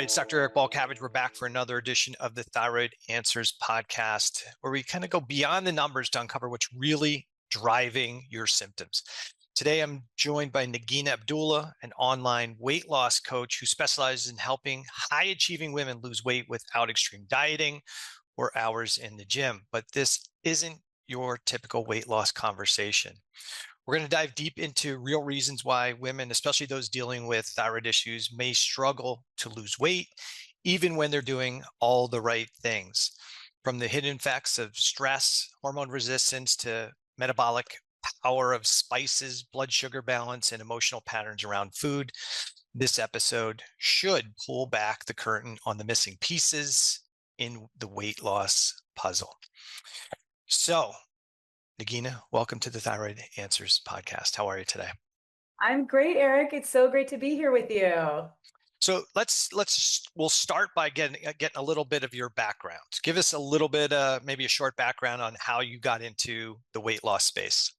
everybody. It's Dr. Eric Balcavage. We're back for another edition of the Thyroid Answers Podcast, where we kind of go beyond the numbers to uncover what's really driving your symptoms. Today, I'm joined by Nagina Abdullah, an online weight loss coach who specializes in helping high-achieving women lose weight without extreme dieting or hours in the gym. But this isn't your typical weight loss conversation. We're going to dive deep into real reasons why women, especially those dealing with thyroid issues, may struggle to lose weight, even when they're doing all the right things. From the hidden effects of stress, hormone resistance, to metabolic power of spices, blood sugar balance, and emotional patterns around food, this episode should pull back the curtain on the missing pieces in the weight loss puzzle. So, Nagina, welcome to the Thyroid Answers Podcast. How are you today? I'm great, Eric. It's so great to be here with you. So we'll start by getting a little bit of your background. Give us a little bit, maybe a short background on how you got into the weight loss space.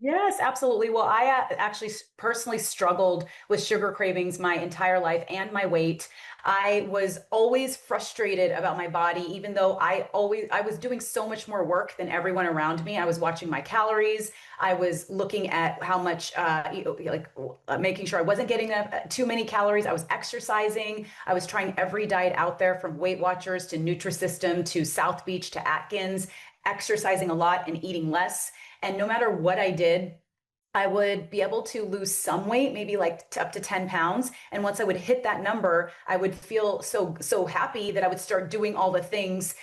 Yes, absolutely. Well, I actually personally struggled with sugar cravings my entire life and my weight. I was always frustrated about my body, even though I was doing so much more work than everyone around me. I was watching my calories. I was looking at how much, making sure I wasn't getting too many calories. I was exercising. I was trying every diet out there, from Weight Watchers to Nutrisystem to South Beach to Atkins, exercising a lot and eating less. And no matter what I did, I would be able to lose some weight, maybe like up to 10 pounds. And once I would hit that number, I would feel so happy that I would start doing all the things,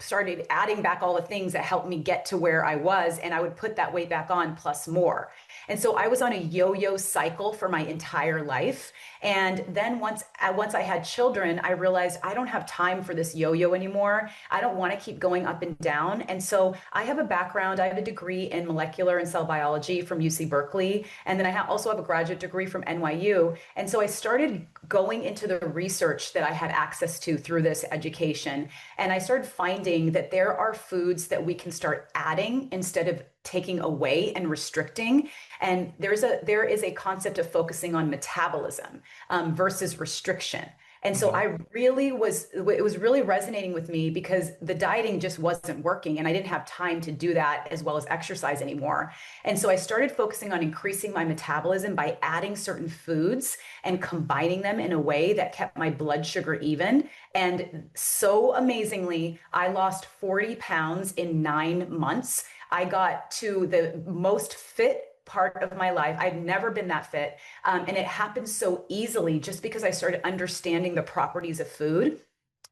started adding back all the things that helped me get to where I was. And I would put that weight back on plus more. And so I was on a yo-yo cycle for my entire life. And then once I had children, I realized I don't have time for this yo-yo anymore. I don't want to keep going up and down. And so I have a degree in molecular and cell biology from UC Berkeley. And then I also have a graduate degree from NYU. And so I started going into the research that I had access to through this education. And I started finding that there are foods that we can start adding instead of taking away and restricting. And there is a concept of focusing on metabolism versus restriction. And so it was really resonating with me, because the dieting just wasn't working and I didn't have time to do that as well as exercise anymore. And so I started focusing on increasing my metabolism by adding certain foods and combining them in a way that kept my blood sugar even. And so amazingly, I lost 40 pounds in 9 months. I got to the most fit part of my life. I've never been that fit. And it happened so easily just because I started understanding the properties of food.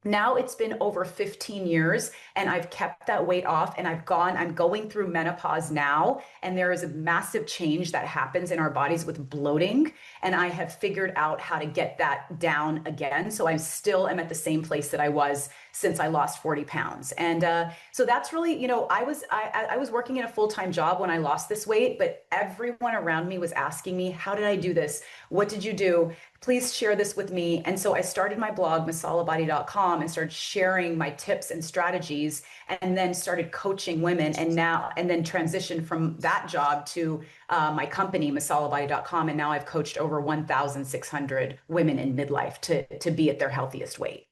Now it's been over 15 years and I've kept that weight off, and I'm going through menopause now. And there is a massive change that happens in our bodies with bloating. And I have figured out how to get that down again. So I still am at the same place that I was since I lost 40 pounds. And so that's really, I was working in a full-time job when I lost this weight, but everyone around me was asking me, how did I do this? What did you do? Please share this with me. And so I started my blog, masalabody.com, and started sharing my tips and strategies, and then started coaching women, and then transitioned from that job to my company, masalabody.com. And now I've coached over 1,600 women in midlife to be at their healthiest weight.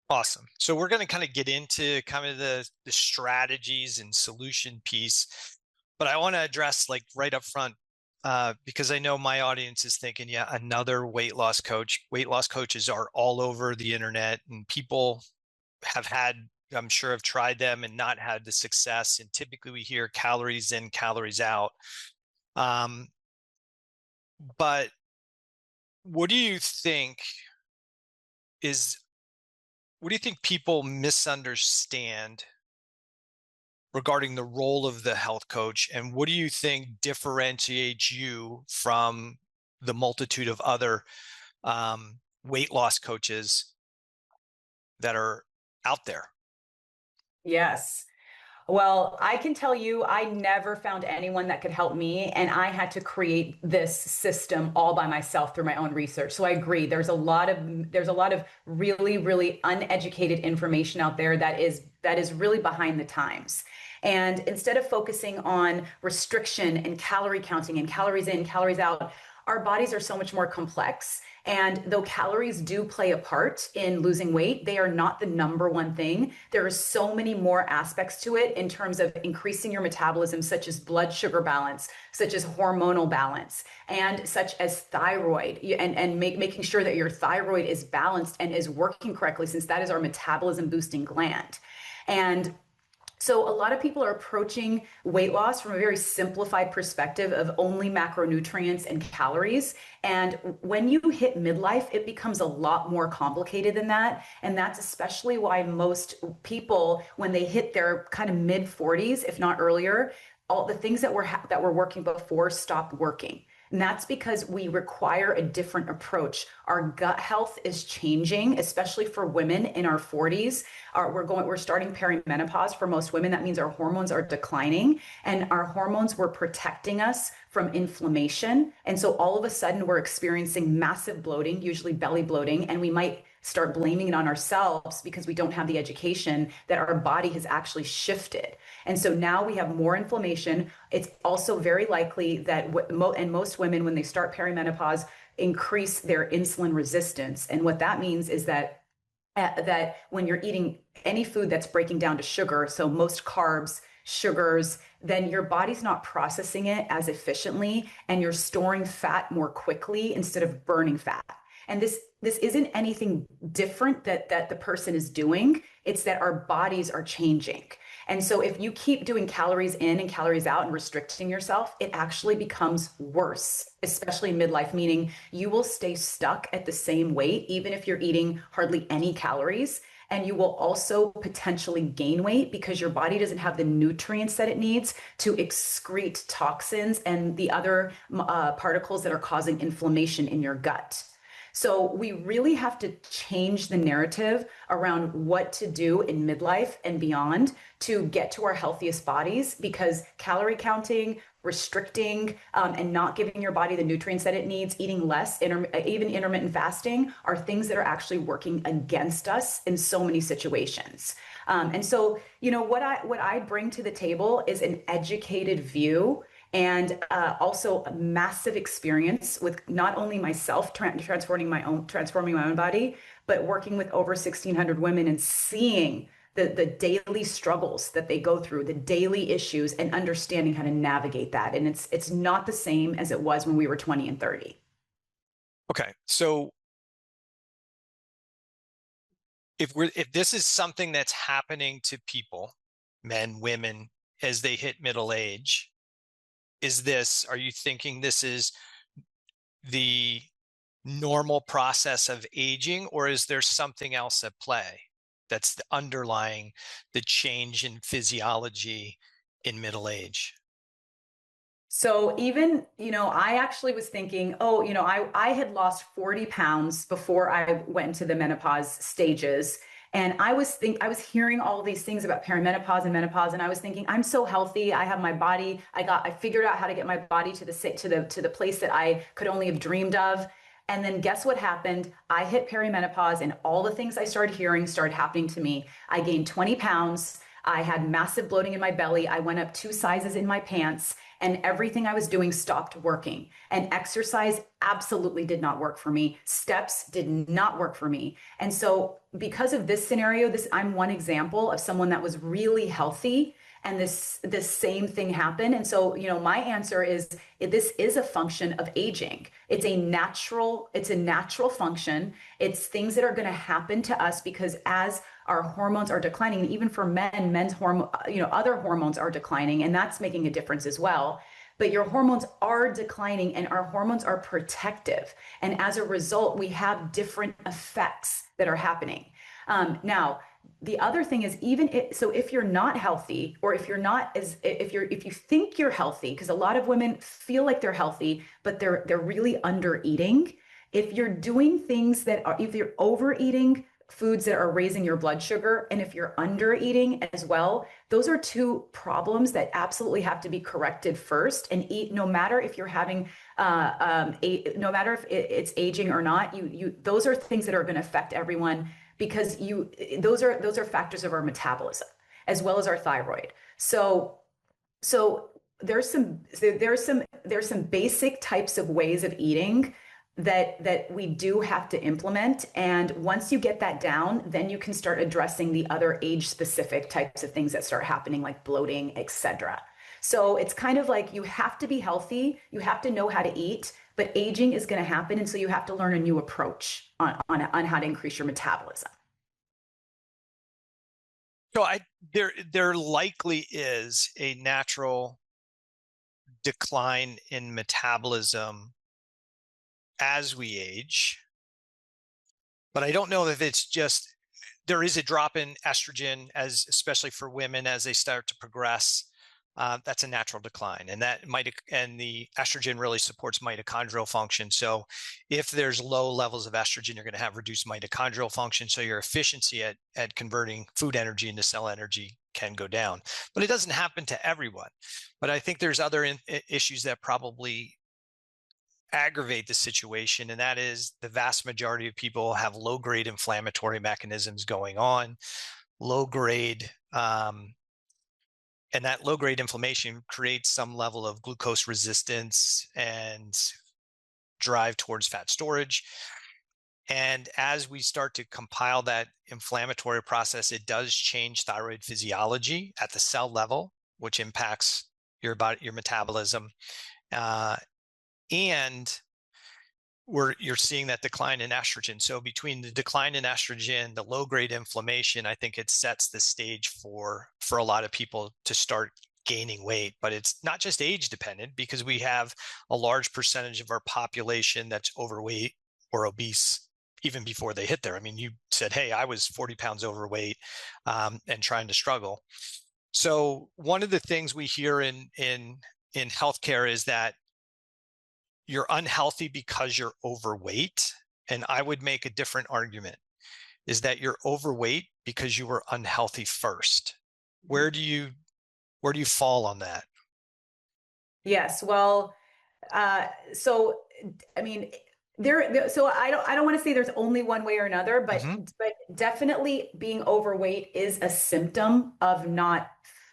Awesome. So we're going to kind of get into kind of the strategies and solution piece, but I want to address right up front, because I know my audience is thinking, yeah, another weight loss coach. Weight loss coaches are all over the internet, and people I'm sure have tried them and not had the success. And typically we hear calories in, calories out. But what do you think people misunderstand regarding the role of the health coach? And what do you think differentiates you from the multitude of other weight loss coaches that are out there? Yes. Well, I can tell you, I never found anyone that could help me, and I had to create this system all by myself through my own research. So I agree. There's a lot of really, really uneducated information out there that is really behind the times. And instead of focusing on restriction and calorie counting and calories in, calories out, our bodies are so much more complex. And though calories do play a part in losing weight, they are not the number one thing. There are so many more aspects to it in terms of increasing your metabolism, such as blood sugar balance, such as hormonal balance, and such as thyroid, and making sure that your thyroid is balanced and is working correctly, since that is our metabolism boosting gland. And so a lot of people are approaching weight loss from a very simplified perspective of only macronutrients and calories. And when you hit midlife, it becomes a lot more complicated than that. And that's especially why most people, when they hit their kind of mid 40s, if not earlier, all the things that were working before stop working. And that's because we require a different approach. Our gut health is changing, especially for women in our 40s. We're starting perimenopause for most women. That means our hormones are declining, and our hormones were protecting us from inflammation. And so all of a sudden we're experiencing massive bloating, usually belly bloating, and we might start blaming it on ourselves because we don't have the education that our body has actually shifted. And so now we have more inflammation. It's also very likely that most women, when they start perimenopause, increase their insulin resistance. And what that means is that when you're eating any food that's breaking down to sugar, so most carbs, sugars, then your body's not processing it as efficiently, and you're storing fat more quickly instead of burning fat. And this isn't anything different that the person is doing. It's that our bodies are changing. And so if you keep doing calories in and calories out and restricting yourself, it actually becomes worse, especially in midlife, meaning you will stay stuck at the same weight, even if you're eating hardly any calories. And you will also potentially gain weight because your body doesn't have the nutrients that it needs to excrete toxins and the other particles that are causing inflammation in your gut. So we really have to change the narrative around what to do in midlife and beyond to get to our healthiest bodies, because calorie counting, restricting, and not giving your body the nutrients that it needs, eating less, even intermittent fasting, are things that are actually working against us in so many situations. And so, what I bring to the table is an educated view, and also a massive experience with not only myself transforming my own body, but working with over 1,600 women and seeing the daily struggles that they go through, the daily issues, and understanding how to navigate that. And it's not the same as it was when we were 20 and 30. Okay, so if this is something that's happening to people, men, women, as they hit middle age, are you thinking this is the normal process of aging, or is there something else at play that's underlying the change in physiology in middle age? So even, I actually was thinking, I had lost 40 pounds before I went into the menopause stages. And I was hearing all these things about perimenopause and menopause, and I was thinking, I'm so healthy. I have my body. I figured out how to get my body to the place that I could only have dreamed of. And then guess what happened? I hit perimenopause, and all the things I started hearing started happening to me. I gained 20 pounds. I had massive bloating in my belly. I went up 2 sizes in my pants, and everything I was doing stopped working. And exercise absolutely did not work for me. Steps did not work for me. And so because of this scenario, I'm one example of someone that was really healthy, and this same thing happened. And so, my answer is, this is a function of aging. It's a natural function. It's things that are going to happen to us because as our hormones are declining, and even for men's hormone, other hormones are declining, and that's making a difference as well. But your hormones are declining, and our hormones are protective. And as a result, we have different effects that are happening. Now, the other thing is, so if you're not healthy, or if you think you're healthy, because a lot of women feel like they're healthy, but they're really under eating. If you're doing things if you're overeating foods that are raising your blood sugar, and if you're under eating as well, those are 2 problems that absolutely have to be corrected first. And no matter if you're having, no matter if it's aging or not, those are things that are going to affect everyone, because those are factors of our metabolism as well as our thyroid. So there's some basic types of ways of eating that we do have to implement. And once you get that down, then you can start addressing the other age specific types of things that start happening, like bloating, etc. So it's kind of like you have to be healthy, you have to know how to eat, but aging is going to happen. And so you have to learn a new approach on how to increase your metabolism. So there likely is a natural decline in metabolism as we age, but I don't know if it's just, there is a drop in estrogen, as especially for women as they start to progress. That's a natural decline, and the estrogen really supports mitochondrial function. So if there's low levels of estrogen, you're going to have reduced mitochondrial function. So your efficiency at converting food energy into cell energy can go down, but it doesn't happen to everyone. But I think there's other issues that probably aggravate the situation, and that is the vast majority of people have low-grade inflammatory mechanisms going on, low-grade, and that low-grade inflammation creates some level of glucose resistance and drive towards fat storage. And as we start to compile that inflammatory process, it does change thyroid physiology at the cell level, which impacts your metabolism. And you're seeing that decline in estrogen. So between the decline in estrogen, the low-grade inflammation, I think it sets the stage for a lot of people to start gaining weight. But it's not just age dependent, because we have a large percentage of our population that's overweight or obese even before they hit there. I mean, you said, hey, I was 40 pounds overweight and trying to struggle. So one of the things we hear in healthcare is that you're unhealthy because you're overweight. And I would make a different argument, is that you're overweight because you were unhealthy first. Where do you fall on that? Yes. Well, so I mean, so I don't want to say there's only one way or another, but definitely being overweight is a symptom of not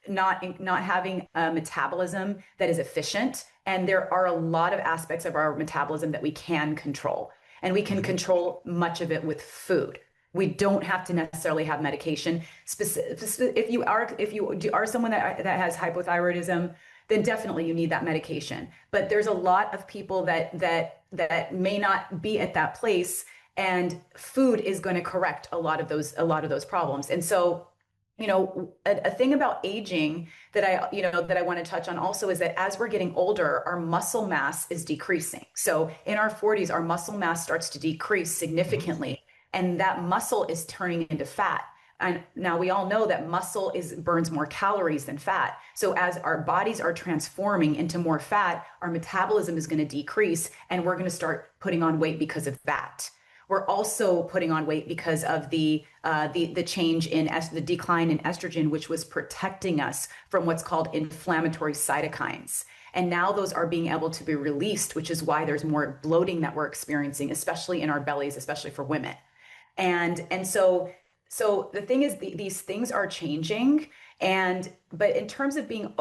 having a metabolism that is efficient. And there are a lot of aspects of our metabolism that we can control, and we can control much of it with food. We don't have to necessarily have medication. If you are someone that has hypothyroidism, then definitely you need that medication. But there's a lot of people that may not be at that place, and food is going to correct a lot of those problems. And so, a thing about aging that I want to touch on also is that as we're getting older, our muscle mass is decreasing. So in our 40s, our muscle mass starts to decrease significantly, and that muscle is turning into fat. And now we all know that muscle burns more calories than fat. So as our bodies are transforming into more fat, our metabolism is going to decrease, and we're going to start putting on weight because of that. We're also putting on weight because of the change in the decline in estrogen, which was protecting us from what's called inflammatory cytokines. And now those are being able to be released, which is why there's more bloating that we're experiencing, especially in our bellies, especially for women. And so the thing is, these things are changing. But in terms of being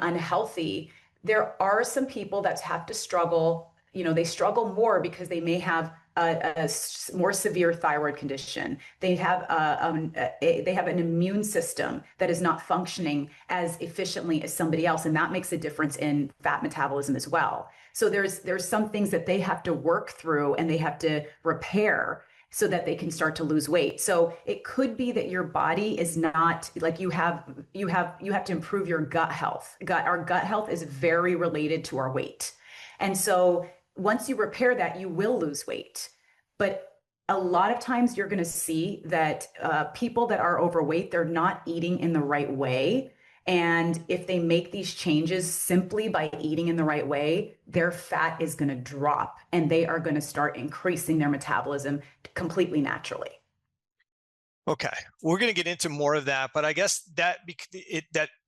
unhealthy, there are some people that have to struggle. They struggle more because they may have a more severe thyroid condition. They have an immune system that is not functioning as efficiently as somebody else, and that makes a difference in fat metabolism as well. So there's some things that they have to work through and they have to repair so that they can start to lose weight. So it could be that your body is not like you have to improve your gut health. Our gut health is very related to our weight. And so once you repair that, you will lose weight. But a lot of times you're going to see that people that are overweight, they're not eating in the right way. And if they make these changes simply by eating in the right way, their fat is going to drop and they are going to start increasing their metabolism completely naturally. Okay, we're going to get into more of that, but I guess that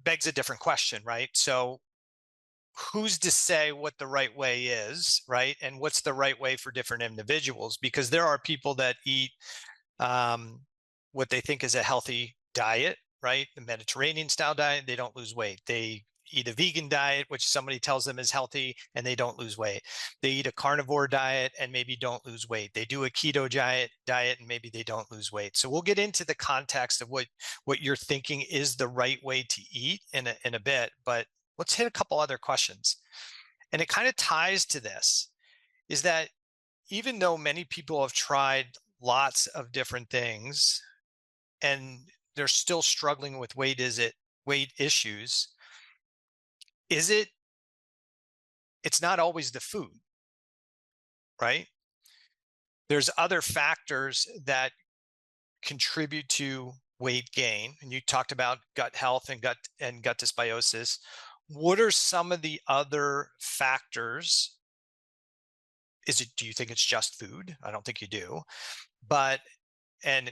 begs a different question, right? So who's to say what the right way is, right? And what's the right way for different individuals? Because there are people that eat what they think is a healthy diet, right? The Mediterranean style diet, they don't lose weight. They eat a vegan diet, which somebody tells them is healthy, and they don't lose weight. They eat a carnivore diet and maybe don't lose weight. They do a keto diet and maybe they don't lose weight. So we'll get into the context of what you're thinking is the right way to eat in a bit, but let's hit a couple other questions. And it kind of ties to this, is that even though many people have tried lots of different things and they're still struggling with weight issues, it's not always the food, right? There's other factors that contribute to weight gain. And you talked about gut health and gut dysbiosis. What are some of the other factors? Do you think it's just food? I don't think you do. And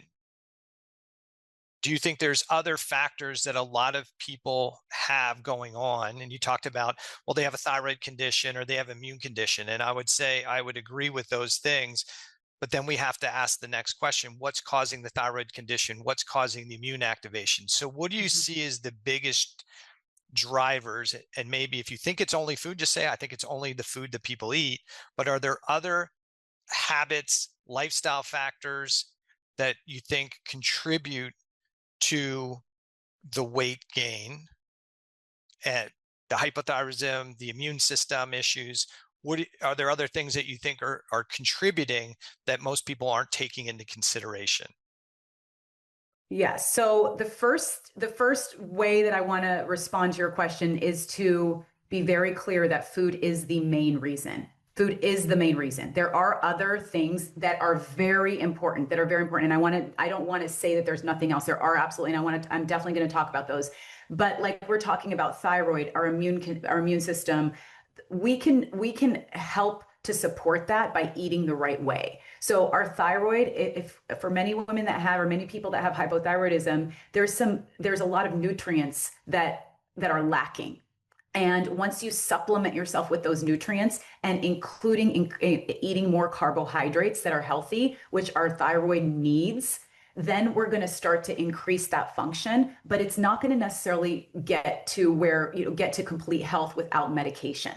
do you think there's other factors that a lot of people have going on? And you talked about, well, they have a thyroid condition or they have an immune condition. And I would say I would agree with those things. But then we have to ask the next question, what's causing the thyroid condition? What's causing the immune activation? So what do you see as the biggest drivers? And maybe if you think it's only food, just say, I think it's only the food that people eat. But are there other habits, lifestyle factors that you think contribute to the weight gain and the hypothyroidism, the immune system issues? Are there other things that you think are contributing that most people aren't taking into consideration? Yes. So the first way that I want to respond to your question is to be very clear that food is the main reason. Food is the main reason. There are other things that are very important, And I don't want to say that there's nothing else. There are absolutely, and I'm definitely going to talk about those. But like we're talking about thyroid, our immune system, we can help to support that by eating the right way. So our thyroid, if for many women that have, or many people that have hypothyroidism, there's a lot of nutrients that are lacking. And once you supplement yourself with those nutrients and including eating more carbohydrates that are healthy, which our thyroid needs, then we're going to start to increase that function, but it's not going to necessarily get to complete health without medication.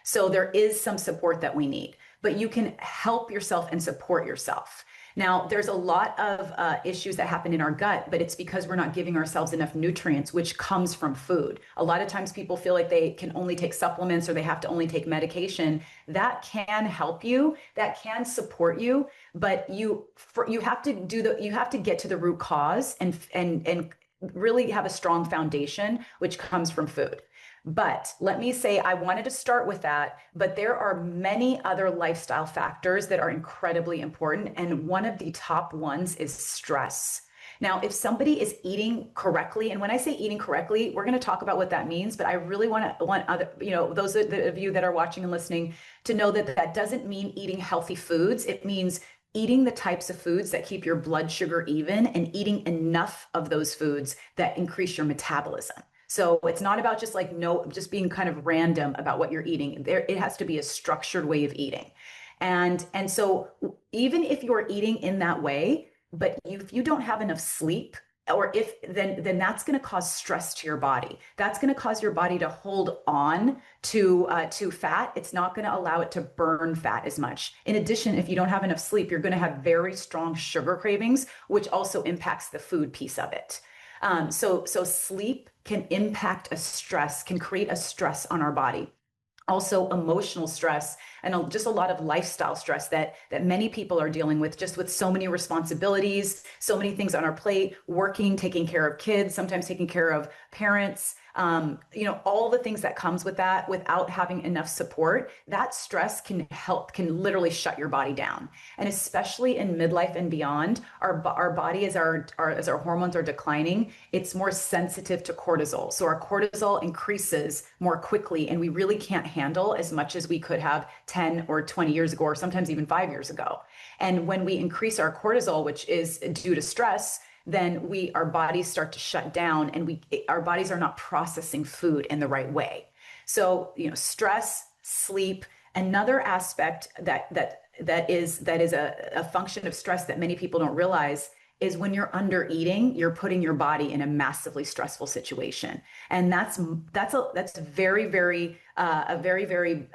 So there is some support that we need, but you can help yourself and support yourself. Now, there's a lot of issues that happen in our gut, but it's because we're not giving ourselves enough nutrients, which comes from food. A lot of times people feel like they can only take supplements or they have to only take medication. That can help you, that can support you, but you have to get to the root cause and really have a strong foundation, which comes from food. But let me say, I wanted to start with that, but there are many other lifestyle factors that are incredibly important. And one of the top ones is stress. Now, if somebody is eating correctly, and when I say eating correctly, we're going to talk about what that means, but I really want other, those of you that are watching and listening to know that that doesn't mean eating healthy foods. It means eating the types of foods that keep your blood sugar even and eating enough of those foods that increase your metabolism. So it's not about just being kind of random about what you're eating. It has to be a structured way of eating. And so even if you're eating in that way, but if you don't have enough sleep, then that's going to cause stress to your body. That's going to cause your body to hold on to fat. It's not going to allow it to burn fat as much. In addition, if you don't have enough sleep, you're going to have very strong sugar cravings, which also impacts the food piece of it. So sleep can can create a stress on our body. Also emotional stress and just a lot of lifestyle stress that many people are dealing with, just with so many responsibilities, so many things on our plate, working, taking care of kids, sometimes taking care of parents, all the things that comes with that without having enough support. That stress can literally shut your body down. And especially in midlife and beyond, our body, as our hormones are declining, it's more sensitive to cortisol. So our cortisol increases more quickly, and we really can't handle as much as we could have 10 or 20 years ago, or sometimes even 5 years ago. And when we increase our cortisol, which is due to stress, then our bodies start to shut down, and our bodies are not processing food in the right way. So, stress, sleep. Another aspect that is a function of stress that many people don't realize is when you're under eating, you're putting your body in a massively stressful situation. And that's very, very, a very, very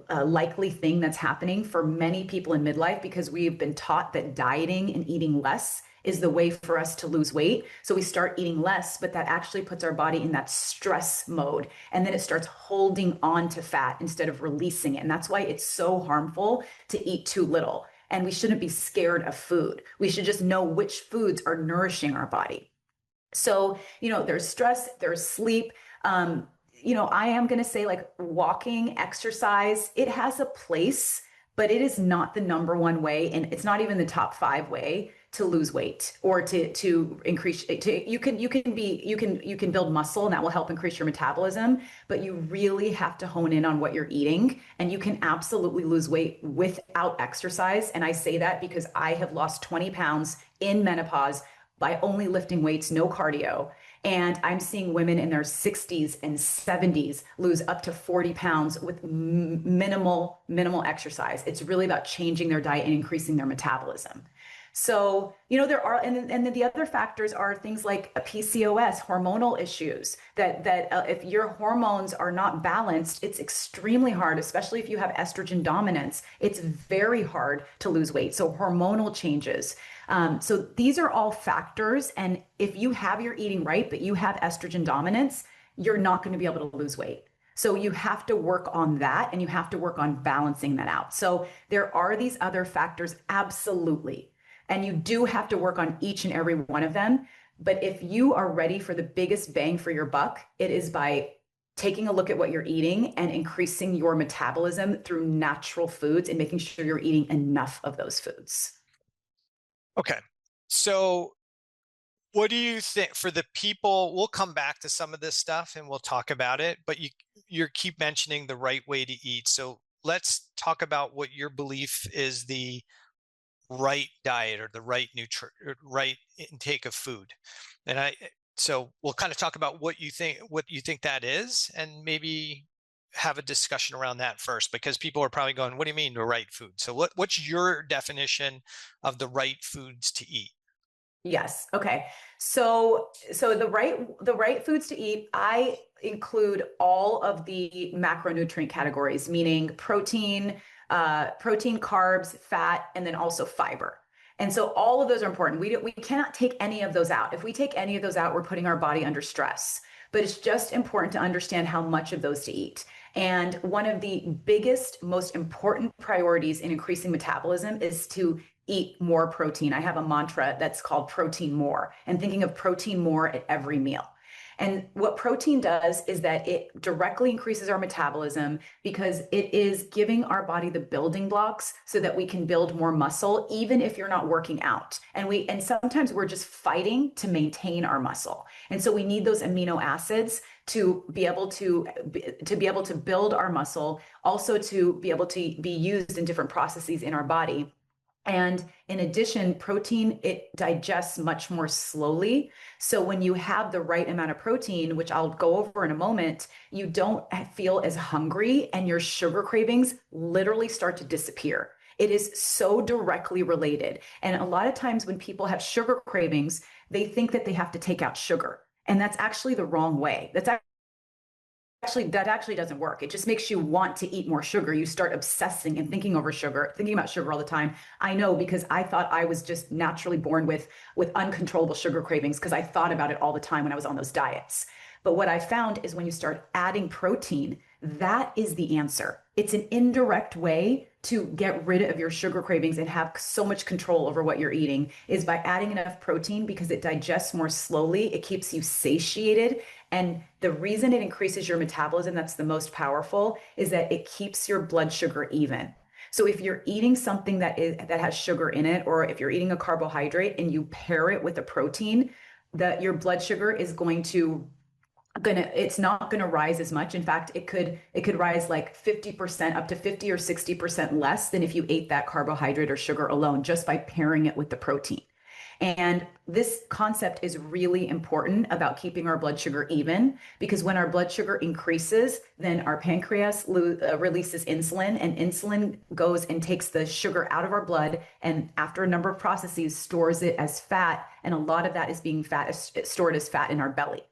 likely thing that's happening for many people in midlife, because we've been taught that dieting and eating less is the way for us to lose weight. So we start eating less, but that actually puts our body in that stress mode. And then it starts holding on to fat instead of releasing it. And that's why it's so harmful to eat too little. And we shouldn't be scared of food. We should just know which foods are nourishing our body. So, there's stress, there's sleep. I am going to say, like, walking, exercise, it has a place, but it is not the number one way. And it's not even the top 5 way to lose weight or to increase. You can build muscle, and that will help increase your metabolism, but you really have to hone in on what you're eating. And you can absolutely lose weight without exercise. And I say that because I have lost 20 pounds in menopause by only lifting weights, no cardio. And I'm seeing women in their 60s and 70s lose up to 40 pounds with minimal exercise. It's really about changing their diet and increasing their metabolism. So, there are, and then the other factors are things like a PCOS, hormonal issues, that if your hormones are not balanced, it's extremely hard, especially if you have estrogen dominance. It's very hard to lose weight. So hormonal changes. So these are all factors. And if you have your eating right, but you have estrogen dominance, you're not going to be able to lose weight. So you have to work on that, and you have to work on balancing that out. So there are these other factors, absolutely. And you do have to work on each and every one of them. But if you are ready for the biggest bang for your buck, it is by taking a look at what you're eating and increasing your metabolism through natural foods and making sure you're eating enough of those foods. Okay. So what do you think for the people? We'll come back to some of this stuff and we'll talk about it, but you keep mentioning the right way to eat. So let's talk about what your belief is the right diet or the right right intake of food. And so we'll kind of talk about what you think that is, and maybe have a discussion around that first, because people are probably going, what do you mean the right food? So what's your definition of the right foods to eat? Yes. Okay. So the right foods to eat, I include all of the macronutrient categories, meaning protein, carbs, fat, and then also fiber. And so all of those are important. We cannot take any of those out. If we take any of those out, we're putting our body under stress. But it's just important to understand how much of those to eat. And one of the biggest, most important priorities in increasing metabolism is to eat more protein. I have a mantra that's called protein more, and thinking of protein more at every meal. And what protein does is that it directly increases our metabolism, because it is giving our body the building blocks so that we can build more muscle, even if you're not working out. And sometimes we're just fighting to maintain our muscle. And so we need those amino acids to be able to build our muscle, also to be able to be used in different processes in our body. And in addition, protein, it digests much more slowly. So when you have the right amount of protein, which I'll go over in a moment, you don't feel as hungry, and your sugar cravings literally start to disappear. It is so directly related. And a lot of times when people have sugar cravings, they think that they have to take out sugar. And that's actually the wrong way. That actually doesn't work. It just makes you want to eat more sugar. You start obsessing and thinking about sugar all the time. I know, because I thought I was just naturally born with uncontrollable sugar cravings, because I thought about it all the time when I was on those diets. But what I found is when you start adding protein, that is the answer. It's an indirect way to get rid of your sugar cravings and have so much control over what you're eating, is by adding enough protein, because it digests more slowly. It keeps you satiated. And the reason it increases your metabolism, that's the most powerful, is that it keeps your blood sugar even. So if you're eating something that has sugar in it, or if you're eating a carbohydrate and you pair it with a protein, your blood sugar is it's not going to rise as much. In fact, it could rise like 50%, up to 50 or 60% less than if you ate that carbohydrate or sugar alone, just by pairing it with the protein. And this concept is really important about keeping our blood sugar even, because when our blood sugar increases, then our pancreas releases insulin, and insulin goes and takes the sugar out of our blood, and after a number of processes stores it as fat, and a lot of that is being stored as fat in our belly.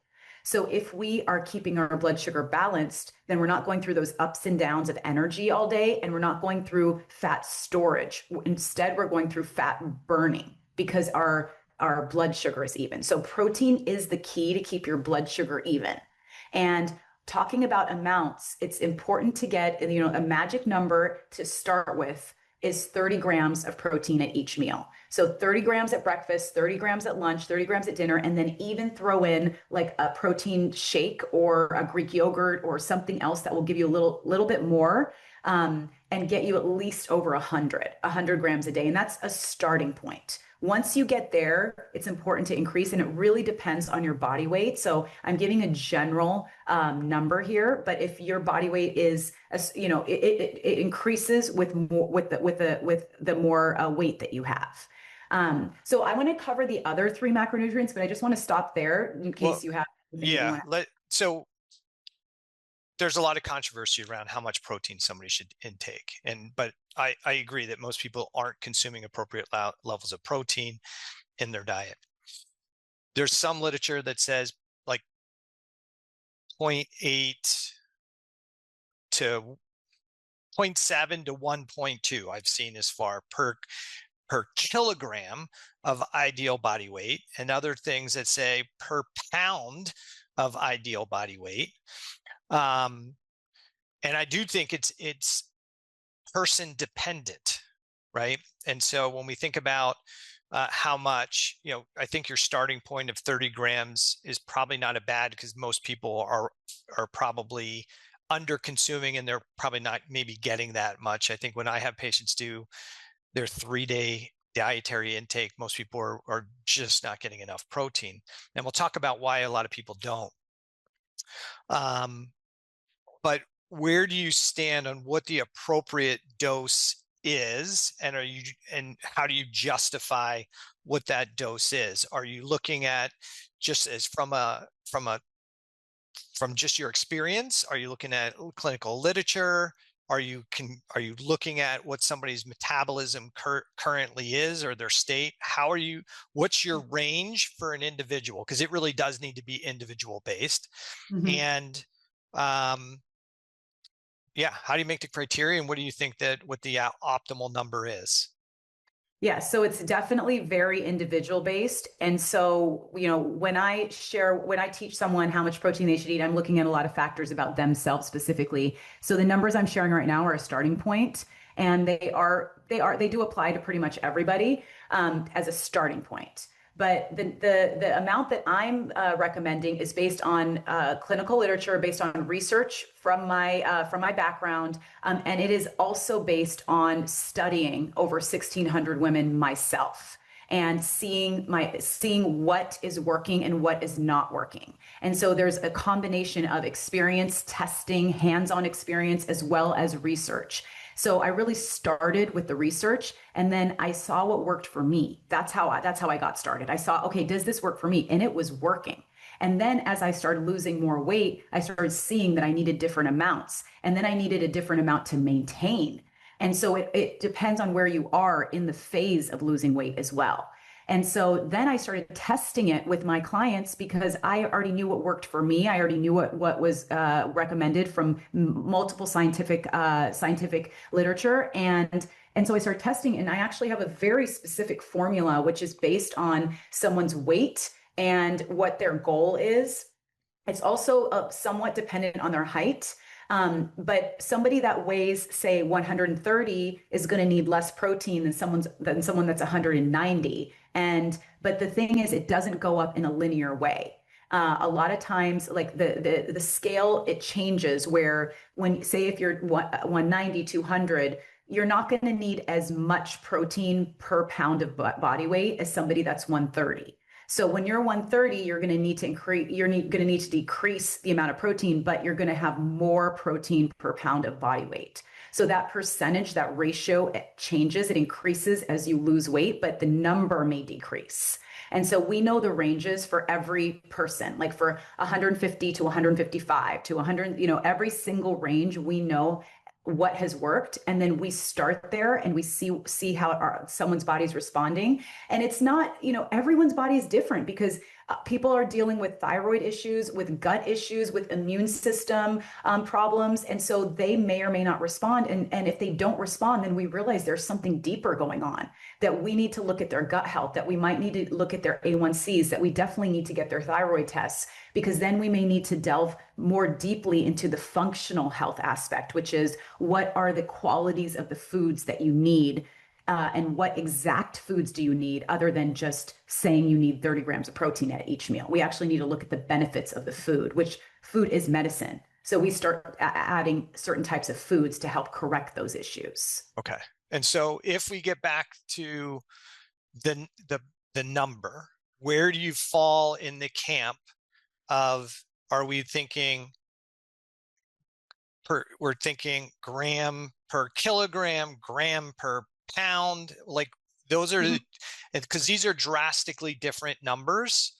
So if we are keeping our blood sugar balanced, then we're not going through those ups and downs of energy all day, and we're not going through fat storage. Instead, we're going through fat burning because our blood sugar is even. So protein is the key to keep your blood sugar even. And talking about amounts, it's important to get, a magic number to start with is 30 grams of protein at each meal. So 30 grams at breakfast, 30 grams at lunch, 30 grams at dinner, and then even throw in like a protein shake or a Greek yogurt or something else that will give you a little bit more, and get you at least over 100 grams a day. And that's a starting point. Once you get there, it's important to increase, and it really depends on your body weight. So I'm giving a general number here, but if your body weight is, it increases with more with the more weight that you have. So I want to cover the other 3 macronutrients, but I just want to stop there in case you have. So there's a lot of controversy around how much protein somebody should intake. But I agree that most people aren't consuming appropriate levels of protein in their diet. There's some literature that says like 0.8 to 0.7 to 1.2 I've seen as far per kilogram of ideal body weight, and other things that say per pound of ideal body weight. And I do think it's person dependent, right? And so when we think about how much, I think your starting point of 30 grams is probably not a bad, because most people are probably under consuming, and they're probably not maybe getting that much. I think when I have patients do their 3-day dietary intake, most people are just not getting enough protein. And we'll talk about why a lot of people don't. But where do you stand on what the appropriate dose is, and how do you justify what that dose is? Are you looking at just as from just your experience? Are you looking at clinical literature? Are you looking at what somebody's metabolism currently is, or their state? What's your range for an individual? Because it really does need to be individual based. Mm-hmm. And how do you make the criteria, and what do you think what the optimal number is? Yeah, so it's definitely very individual based. And so, when I teach someone how much protein they should eat, I'm looking at a lot of factors about themselves specifically. So the numbers I'm sharing right now are a starting point, and they do apply to pretty much everybody as a starting point. But the amount that I'm recommending is based on clinical literature, based on research from my background, and it is also based on studying over 1,600 women myself and seeing what is working and what is not working. And so there's a combination of experience, testing, hands-on experience, as well as research. So I really started with the research, and then I saw what worked for me. That's how I got started. I saw, okay, does this work for me? And it was working. And then as I started losing more weight, I started seeing that I needed different amounts, and then I needed a different amount to maintain. And so it depends on where you are in the phase of losing weight as well. And so then I started testing it with my clients, because I already knew what worked for me. I already knew what was recommended from multiple scientific literature. And so I started testing, and I actually have a very specific formula, which is based on someone's weight and what their goal is. It's also somewhat dependent on their height. But somebody that weighs, say, 130 is going to need less protein than someone that's 190. But the thing is, it doesn't go up in a linear way. A lot of times, like the scale, it changes, where if you're 190, 200, you're not going to need as much protein per pound of body weight as somebody that's 130. So when you're 130, you're going to need to decrease the amount of protein, but you're going to have more protein per pound of body weight. So that percentage, that ratio, it changes, it increases as you lose weight, but the number may decrease. And so we know the ranges for every person, like for 150 to 155 to 100, every single range, we know what has worked, and then we start there and we see how someone's body is responding. And it's not, everyone's body is different, because people are dealing with thyroid issues, with gut issues, with immune system problems, and so they may or may not respond. And if they don't respond, then we realize there's something deeper going on, that we need to look at their gut health, that we might need to look at their A1Cs, that we definitely need to get their thyroid tests, because then we may need to delve more deeply into the functional health aspect, which is what are the qualities of the foods that you need, and what exact foods do you need, other than just saying you need 30 grams of protein at each meal. We actually need to look at the benefits of the food, which food is medicine. So we start adding certain types of foods to help correct those issues. Okay. And so if we get back to the number, where do you fall in the camp of, are we thinking we're thinking gram per kilogram, gram per pound? Like those are, because these are drastically different numbers,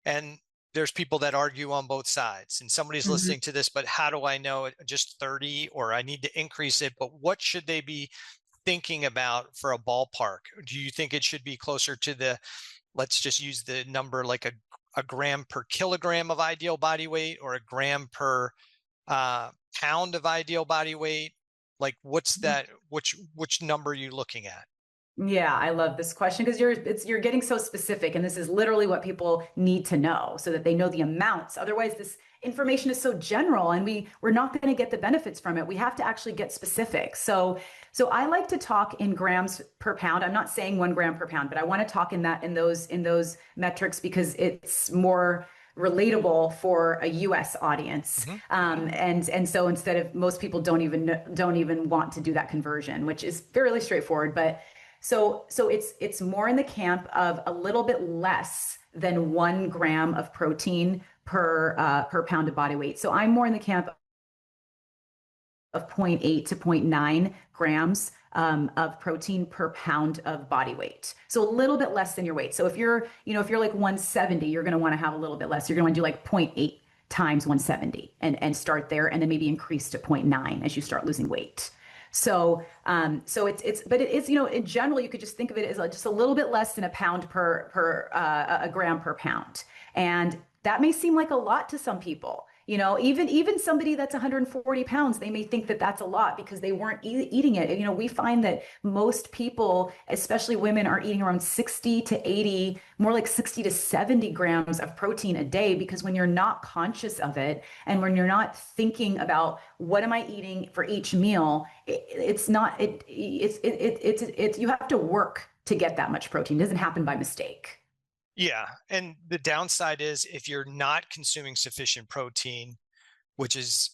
and there's people that argue on both sides, and somebody's listening to this, but how do I know just 30, or I need to increase it? But what should they be thinking about for a ballpark? Do you think it should be closer to let's just use the number like a gram per kilogram of ideal body weight, or a gram per pound of ideal body weight? Like what's that, which number are you looking at? Yeah, I love this question, because you're getting so specific, and this is literally what people need to know, so that they know the amounts. Otherwise, this information is so general, and we're not going to get the benefits from it. We have to actually get specific. So I like to talk in grams per pound. I'm not saying 1 gram per pound, but I want to talk in those metrics, because it's more relatable for a US audience. And so instead of, most people don't even want to do that conversion, which is fairly straightforward. But so it's more in the camp of a little bit less than 1 gram of protein per pound of body weight. So I'm more in the camp of 0.8 to 0.9 grams of protein per pound of body weight. So a little bit less than your weight. So if you're like 170, you're going to want to have a little bit less. You're going to want to do like 0.8 times 170 and start there, and then maybe increase to 0.9 as you start losing weight. So but it is, in general, you could just think of it as just a little bit less than a pound a gram per pound. And that may seem like a lot to some people. Even somebody that's 140 pounds, they may think that that's a lot because they weren't eating it. We find that most people, especially women, are eating around 60 to 80, more like 60 to 70 grams of protein a day, because when you're not conscious of it, and when you're not thinking about what am I eating for each meal, you have to work to get that much protein. It doesn't happen by mistake. Yeah. And the downside is, if you're not consuming sufficient protein, which is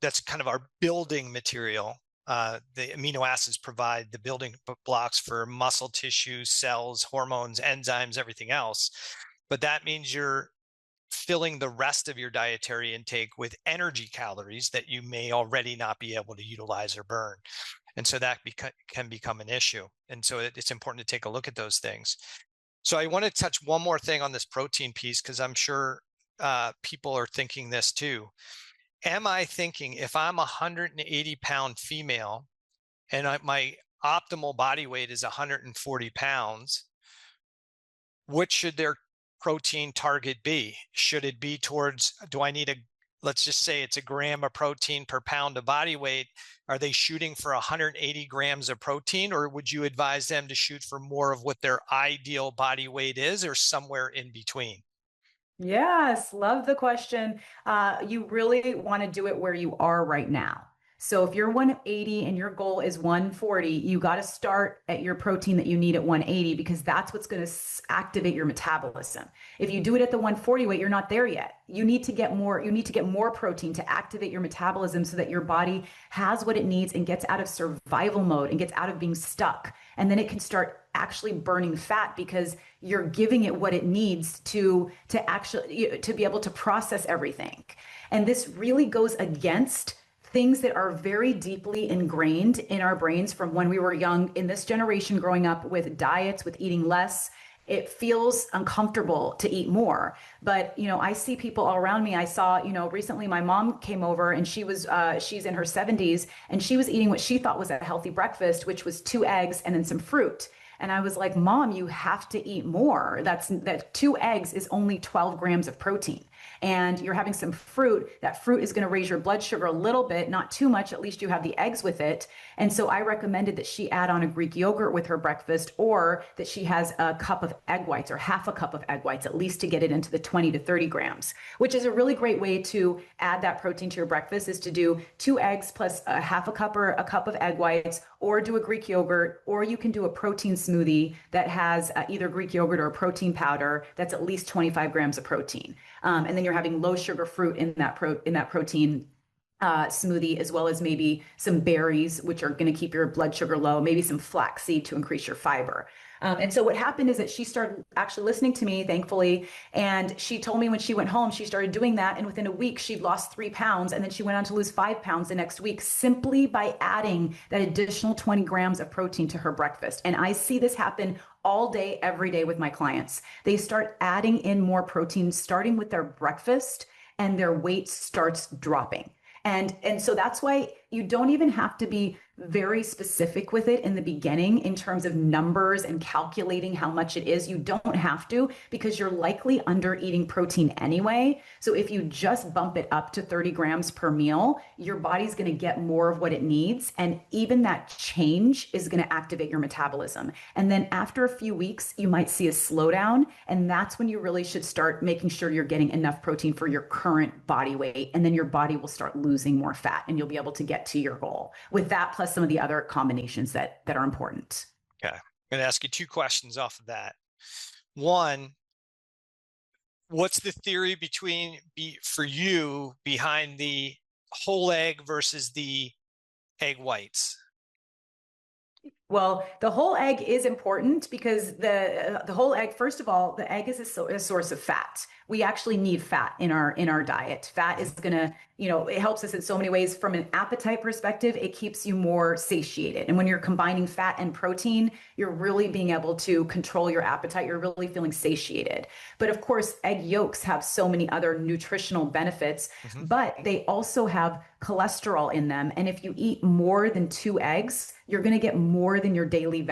that's kind of our building material. The amino acids provide the building blocks for muscle tissue, cells, hormones, enzymes, everything else. But that means you're filling the rest of your dietary intake with energy calories that you may already not be able to utilize or burn. And so that can become an issue. And so it's important to take a look at those things. So I want to touch one more thing on this protein piece, because I'm sure people are thinking this too. Am I thinking, if I'm a 180-pound female and my optimal body weight is 140 pounds, what should their protein target be? Should it be towards, do I need let's just say it's a gram of protein per pound of body weight? Are they shooting for 180 grams of protein, or would you advise them to shoot for more of what their ideal body weight is, or somewhere in between? Yes, love the question. You really want to do it where you are right now. So if you're 180 and your goal is 140, you got to start at your protein that you need at 180, because that's what's going to activate your metabolism. If you do it at the 140 weight, you're not there yet. You need to get more protein to activate your metabolism, so that your body has what it needs and gets out of survival mode and gets out of being stuck. And then it can start actually burning fat, because you're giving it what it needs to actually to be able to process everything. And this really goes against things that are very deeply ingrained in our brains from when we were young in this generation growing up with diets, with eating less. It feels uncomfortable to eat more. But, I see people all around me. I saw, recently my mom came over and she's in her 70s and she was eating what she thought was a healthy breakfast, which was 2 eggs and then some fruit. And I was like, Mom, you have to eat more. That 2 eggs is only 12 grams of protein. And you're having some fruit. That fruit is going to raise your blood sugar a little bit, not too much. At least you have the eggs with it. And so I recommended that she add on a Greek yogurt with her breakfast, or that she has a cup of egg whites or half a cup of egg whites, at least to get it into the 20 to 30 grams, which is a really great way to add that protein to your breakfast, is to do 2 eggs plus a half a cup or a cup of egg whites, or do a Greek yogurt, or you can do a protein smoothie that has either Greek yogurt or a protein powder that's at least 25 grams of protein. And then you're having low sugar fruit in that protein smoothie, as well as maybe some berries, which are going to keep your blood sugar low, maybe some flaxseed to increase your fiber. And so what happened is that she started actually listening to me, thankfully. And she told me when she went home, she started doing that. And within a week, she'd lost 3 pounds. And then she went on to lose 5 pounds the next week, simply by adding that additional 20 grams of protein to her breakfast. And I see this happen all day, every day with my clients. They start adding in more protein, starting with their breakfast, and their weight starts dropping. And so that's why you don't even have to be very specific with it in the beginning in terms of numbers and calculating how much it is. You don't have to, because you're likely under eating protein anyway. So if you just bump it up to 30 grams per meal, your body's going to get more of what it needs. And even that change is going to activate your metabolism. And then after a few weeks, you might see a slowdown. And that's when you really should start making sure you're getting enough protein for your current body weight. And then your body will start losing more fat and you'll be able to get to your goal with that, plus some of the other combinations that are important. Okay. I'm going to ask you 2 questions off of that. One, what's the theory for you behind the whole egg versus the egg whites? Well, the whole egg is important because the whole egg, first of all, the egg is a source of fat. We actually need fat in our diet. Fat is going to, it helps us in so many ways. From an appetite perspective, it keeps you more satiated. And when you're combining fat and protein, you're really being able to control your appetite. You're really feeling satiated. But of course, egg yolks have so many other nutritional benefits, but they also have cholesterol in them. And if you eat more than 2 eggs, you're going to get more than your daily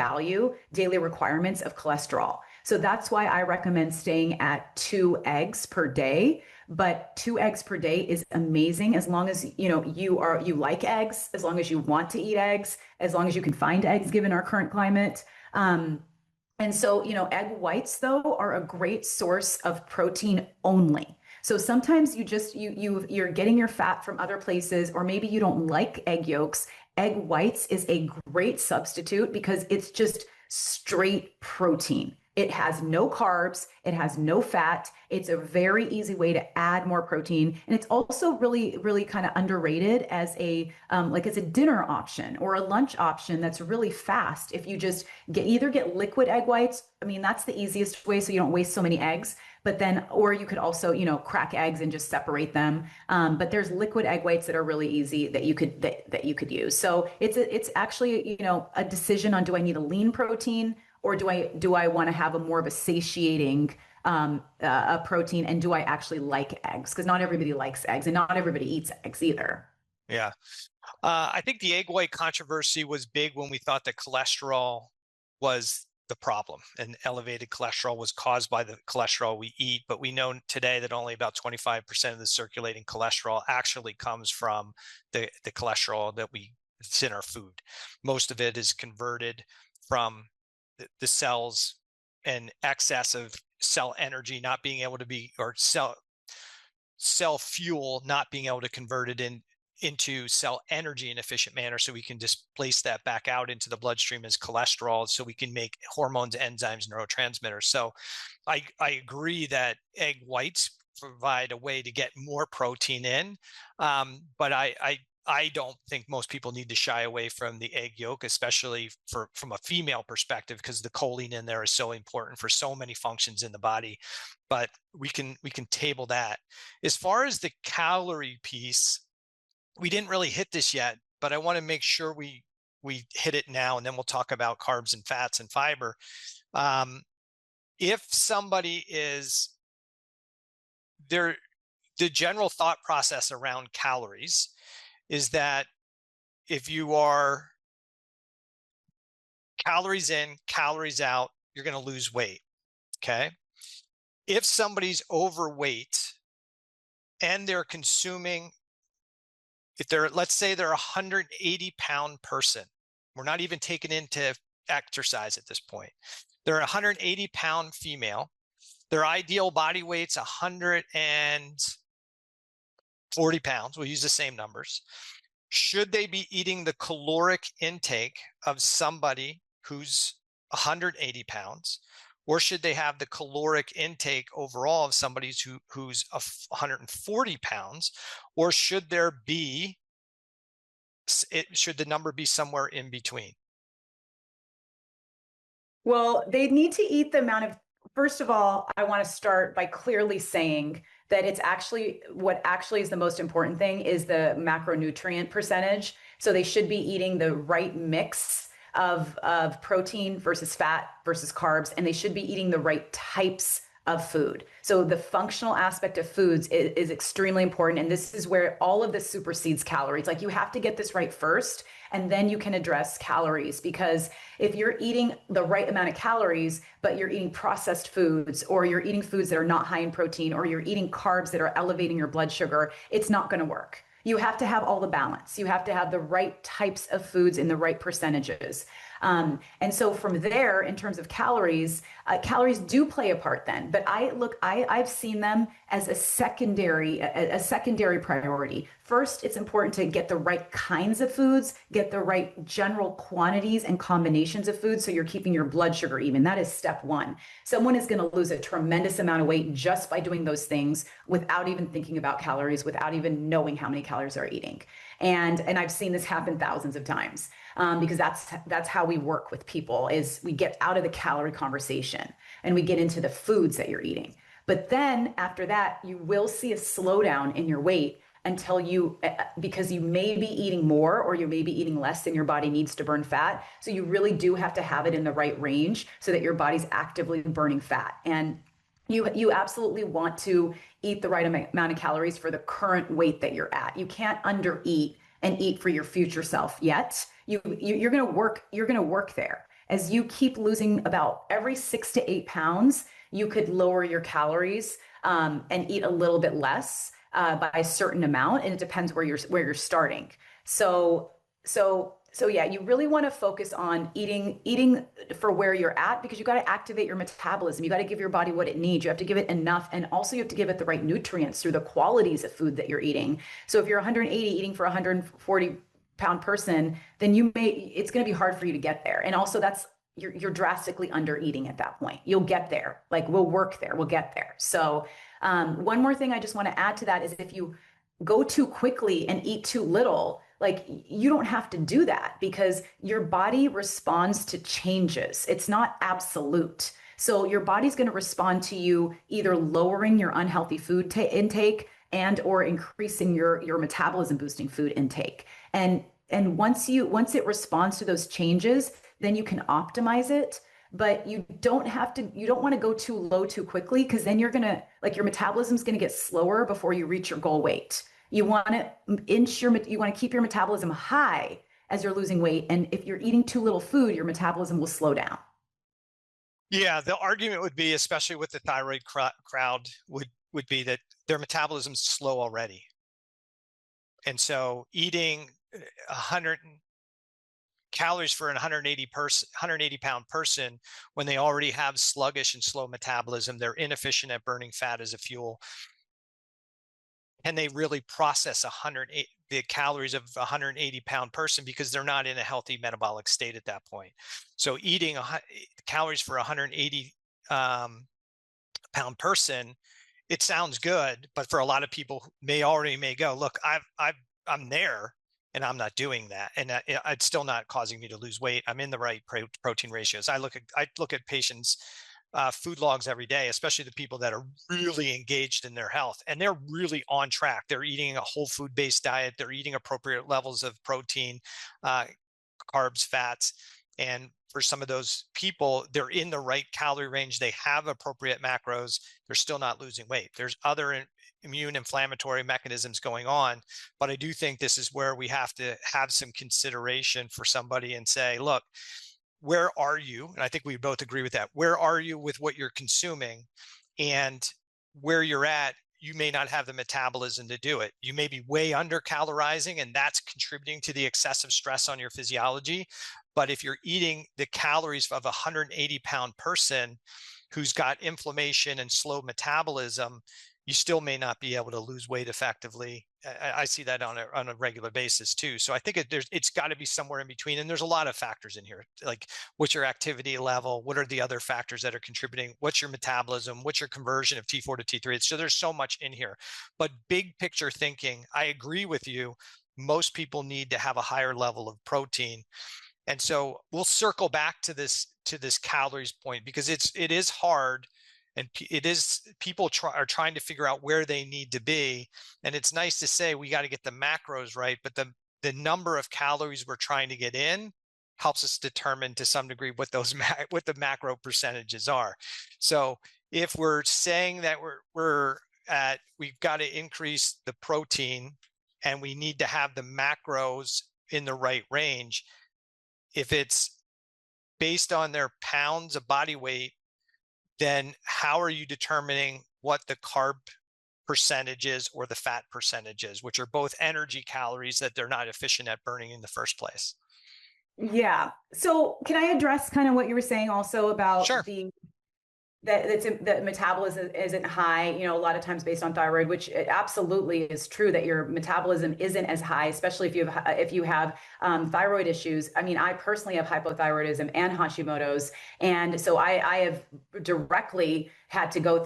requirements of cholesterol. So that's why I recommend staying at 2 eggs per day. But 2 eggs per day is amazing, as long as you like eggs, as long as you want to eat eggs, as long as you can find eggs given our current climate. And so, egg whites though are a great source of protein only. So sometimes you're getting your fat from other places, or maybe you don't like egg yolks. Egg whites is a great substitute because it's just straight protein. It has no carbs. It has no fat. It's a very easy way to add more protein. And it's also really, really kind of underrated as as a dinner option or a lunch option that's really fast. If you just either get liquid egg whites, I mean, that's the easiest way so you don't waste so many eggs. But then, or you could also, crack eggs and just separate them. But there's liquid egg whites that are really easy that you could use. So it's actually, a decision on, do I need a lean protein, or do I want to have a more of a satiating a protein, and do I actually like eggs? Because not everybody likes eggs, and not everybody eats eggs either. Yeah. I think the egg white controversy was big when we thought that cholesterol was the problem, and elevated cholesterol was caused by the cholesterol we eat. But we know today that only about 25% of the circulating cholesterol actually comes from the cholesterol that's in our food. Most of it is converted from the cells, and excess of cell energy not being able to be, or cell fuel not being able to convert it into cell energy in an efficient manner, so we can displace that back out into the bloodstream as cholesterol, so we can make hormones, enzymes, neurotransmitters. So I agree that egg whites provide a way to get more protein in, but I don't think most people need to shy away from the egg yolk, especially from a female perspective, because the choline in there is so important for so many functions in the body. But we can table that. As far as the calorie piece, we didn't really hit this yet, but I want to make sure we hit it now, and then we'll talk about carbs and fats and fiber. If somebody is there, the general thought process around calories is that if you are calories in, calories out, you're going to lose weight. Okay. If somebody's overweight and they're consuming, let's say they're a 180-pound person, we're not even taking into exercise at this point. They're a 180-pound female. Their ideal body weight's 140 pounds. We'll use the same numbers. Should they be eating the caloric intake of somebody who's 180 pounds? Or should they have the caloric intake overall of somebody who's 140 pounds? Or should the number be somewhere in between? Well, they need to eat the amount of, first of all, I want to start by clearly saying that it's actually, what actually is the most important thing is the macronutrient percentage. So they should be eating the right mix of protein versus fat versus carbs, and they should be eating the right types of food. So the functional aspect of foods is extremely important. And this is where all of this supersedes calories. Like, you have to get this right first, and then you can address calories. Because if you're eating the right amount of calories, but you're eating processed foods, or you're eating foods that are not high in protein, or you're eating carbs that are elevating your blood sugar, it's not going to work. You have to have all the balance. You have to have the right types of foods in the right percentages. And so from there, in terms of calories, calories do play a part then, but I've seen them as a secondary priority. First, it's important to get the right kinds of foods, get the right general quantities and combinations of foods, so you're keeping your blood sugar even. That is step one. Someone is going to lose a tremendous amount of weight just by doing those things without even thinking about calories, without even knowing how many calories they're eating. And I've seen this happen thousands of times, because that's how we work with people, is we get out of the calorie conversation and we get into the foods that you're eating. But then after that, you will see a slowdown in your weight until because you may be eating more, or you may be eating less than your body needs to burn fat. So you really do have to have it in the right range so that your body's actively burning fat. And you absolutely want to eat the right amount of calories for the current weight that you're at. You can't undereat and eat for your future self yet. You're going to work there. As you keep losing about every 6 to 8 pounds, you could lower your calories and eat a little bit less by a certain amount, and it depends where you're starting. So yeah, you really want to focus on eating for where you're at, because you got to activate your metabolism. You got to give your body what it needs. You have to give it enough, and also you have to give it the right nutrients through the qualities of food that you're eating. So if you're 180 eating for a 140-pound person, then it's going to be hard for you to get there. And also you're drastically under eating at that point. You'll get there. Like, we'll work there. We'll get there. So one more thing I just want to add to that is, if you go too quickly and eat too little, like, you don't have to do that, because your body responds to changes. It's not absolute. So your body's going to respond to you either lowering your unhealthy food intake and or increasing your metabolism boosting food intake. And once it responds to those changes, then you can optimize it. But you don't want to go too low too quickly, because then your metabolism's going to get slower before you reach your goal weight. You want to keep your metabolism high as you're losing weight. And if you're eating too little food, your metabolism will slow down. Yeah, the argument would be, especially with the thyroid crowd, would be that their metabolism's slow already. And so eating 100 calories for an 180-pound person, when they already have sluggish and slow metabolism, they're inefficient at burning fat as a fuel. Can they really process the calories of a 180-pound person, because they're not in a healthy metabolic state at that point? So eating calories for a 180-pound person, it sounds good, but for a lot of people, may go, look, I'm there, and I'm not doing that, and it's still not causing me to lose weight. I'm in the right protein ratios. I look at patients food logs every day, especially the people that are really engaged in their health and they're really on track. They're eating a whole food based diet. They're eating appropriate levels of protein, uh, carbs, fats. And for some of those people, they're in the right calorie range. They have appropriate macros. They're still not losing weight. There's other immune inflammatory mechanisms going on. But I do think this is where we have to have some consideration for somebody and say, look, where are you? And I think we both agree with that. Where are you with what you're consuming? And where you're at, you may not have the metabolism to do it. You may be way under calorizing, and that's contributing to the excessive stress on your physiology. But if you're eating the calories of a 180-pound person who's got inflammation and slow metabolism, you still may not be able to lose weight effectively. I see that on a regular basis too. So I think it's got to be somewhere in between. And there's a lot of factors in here, like what's your activity level? What are the other factors that are contributing? What's your metabolism? What's your conversion of T4 to T3? So there's so much in here. But big picture thinking, I agree with you. Most people need to have a higher level of protein. And so we'll circle back to this calories point, because it is hard. And people are trying to figure out where they need to be. And it's nice to say we got to get the macros right, but the number of calories we're trying to get in helps us determine to some degree what the macro percentages are. So if we're saying that we've got to increase the protein and we need to have the macros in the right range, if it's based on their pounds of body weight, then how are you determining what the carb percentages or the fat percentages, which are both energy calories that they're not efficient at burning in the first place? Yeah. So can I address kind of what you were saying also about Sure. that metabolism isn't high, a lot of times based on thyroid, which it absolutely is true that your metabolism isn't as high, especially if you have thyroid issues. I mean, I personally have hypothyroidism and Hashimoto's, and so I have directly had to go,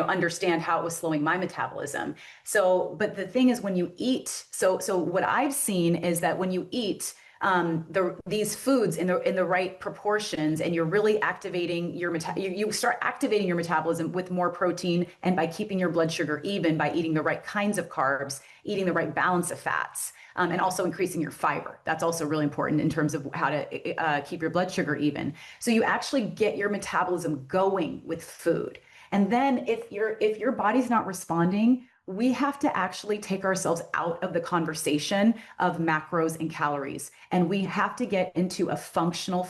understand how it was slowing my metabolism. So, but the thing is, when you eat, so what I've seen is that when you eat these foods in the right proportions, and you're really activating you start activating your metabolism with more protein, and by keeping your blood sugar even, by eating the right kinds of carbs, eating the right balance of fats, and also increasing your fiber. That's also really important in terms of how to keep your blood sugar even. So you actually get your metabolism going with food. And then if your body's not responding, we have to actually take ourselves out of the conversation of macros and calories, and we have to get into a functional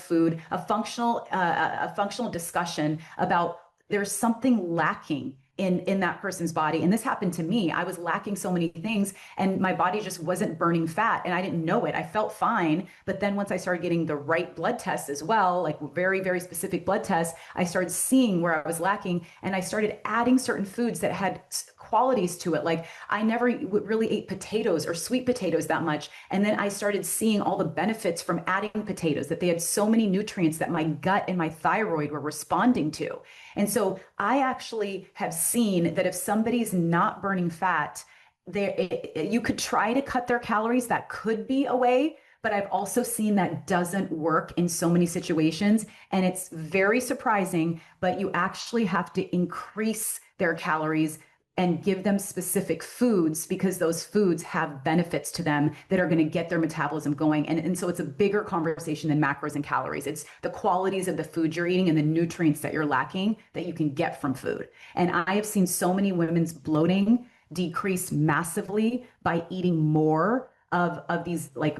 discussion about there's something lacking in that person's body. And this happened to me. I was lacking so many things, and my body just wasn't burning fat, and I didn't know it. I felt fine. But then once I started getting the right blood tests as well, like very, very specific blood tests, I started seeing where I was lacking, and I started adding certain foods that had qualities to it. Like I never really ate potatoes or sweet potatoes that much. And then I started seeing all the benefits from adding potatoes, that they had so many nutrients that my gut and my thyroid were responding to. And so I actually have seen that if somebody's not burning fat, you could try to cut their calories. That could be a way. But I've also seen that doesn't work in so many situations. And it's very surprising, but you actually have to increase their calories and give them specific foods, because those foods have benefits to them that are going to get their metabolism going. And so it's a bigger conversation than macros and calories. It's the qualities of the food you're eating and the nutrients that you're lacking that you can get from food. And I have seen so many women's bloating decrease massively by eating more of these like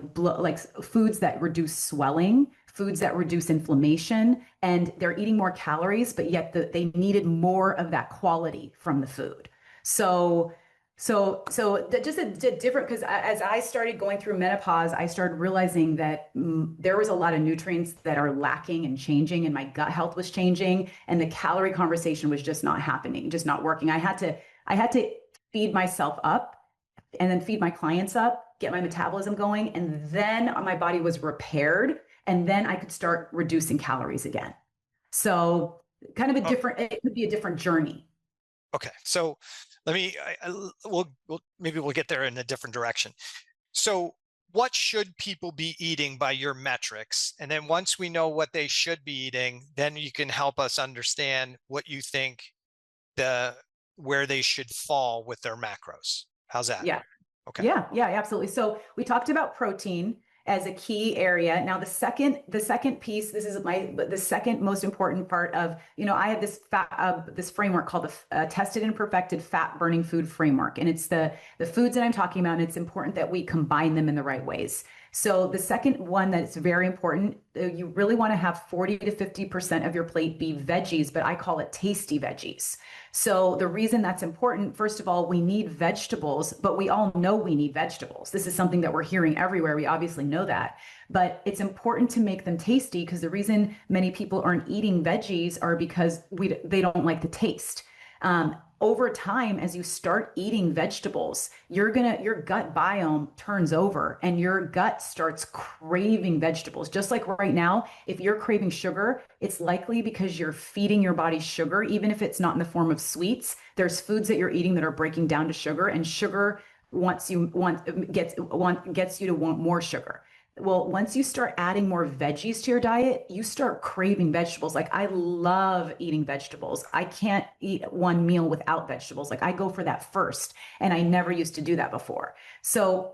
foods that reduce swelling, foods that reduce inflammation, and they're eating more calories, but yet they needed more of that quality from the food. So just a different, because as I started going through menopause, I started realizing that there was a lot of nutrients that are lacking and changing, and my gut health was changing, and the calorie conversation was just not happening, just not working. I had to feed myself up and then feed my clients up, get my metabolism going, and then my body was repaired, and then I could start reducing calories again. So kind of it could be a different journey. Okay, so let me, maybe we'll get there in a different direction. So what should people be eating by your metrics? And then once we know what they should be eating, then you can help us understand what you think where they should fall with their macros. How's that? Yeah. Okay. Yeah, absolutely. So we talked about protein as a key area. Now, the second piece, this is the second most important part of, I have this framework called the Tested and Perfected Fat Burning Food Framework. And it's the foods that I'm talking about. And it's important that we combine them in the right ways. So the second one that's very important, you really want to have 40 to 50% of your plate be veggies, but I call it tasty veggies. So the reason that's important, first of all, we need vegetables, but we all know we need vegetables. This is something that we're hearing everywhere. We obviously know that, but it's important to make them tasty, because the reason many people aren't eating veggies are because they don't like the taste. Over time, as you start eating vegetables, your gut biome turns over and your gut starts craving vegetables. Just like right now, if you're craving sugar, it's likely because you're feeding your body sugar, even if it's not in the form of sweets. There's foods that you're eating that are breaking down to sugar, and sugar gets you to want more sugar. Well, once you start adding more veggies to your diet, you start craving vegetables. Like, I love eating vegetables. I can't eat one meal without vegetables. Like, I go for that first, and I never used to do that before. So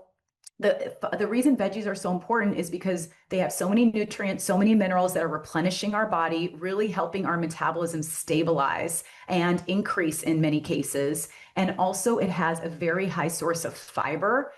the reason veggies are so important is because they have so many nutrients, so many minerals that are replenishing our body, really helping our metabolism stabilize and increase in many cases. And also, it has a very high source of fiber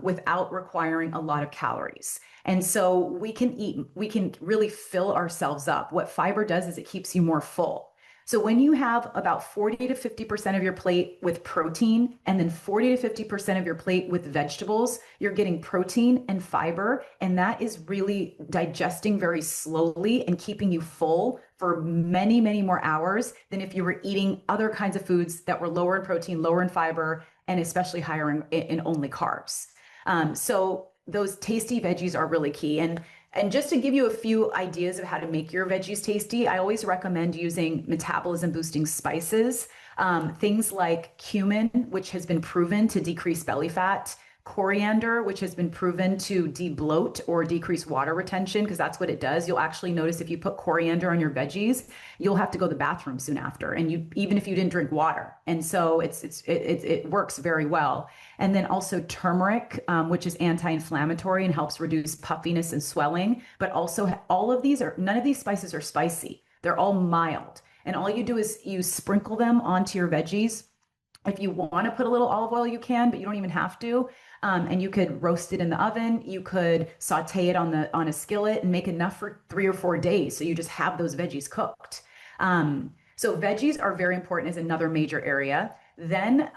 without requiring a lot of calories. And so we can really fill ourselves up. What fiber does is it keeps you more full. So when you have about 40 to 50% of your plate with protein, and then 40 to 50% of your plate with vegetables, you're getting protein and fiber, and that is really digesting very slowly and keeping you full for many, many more hours than if you were eating other kinds of foods that were lower in protein, lower in fiber, and especially higher in only carbs. So those tasty veggies are really key. And just to give you a few ideas of how to make your veggies tasty, I always recommend using metabolism-boosting spices, things like cumin, which has been proven to decrease belly fat, coriander, which has been proven to debloat or decrease water retention, because that's what it does. You'll actually notice if you put coriander on your veggies, you'll have to go to the bathroom soon after, and even if you didn't drink water. And so it works very well. And then also turmeric, which is anti-inflammatory and helps reduce puffiness and swelling. But also, none of these spices are spicy. They're all mild. And all you do is you sprinkle them onto your veggies. If you want to put a little olive oil, you can, but you don't even have to. And you could roast it in the oven. You could saute it on a skillet and make enough for 3 or 4 days. So you just have those veggies cooked. So veggies are very important as another major area. Then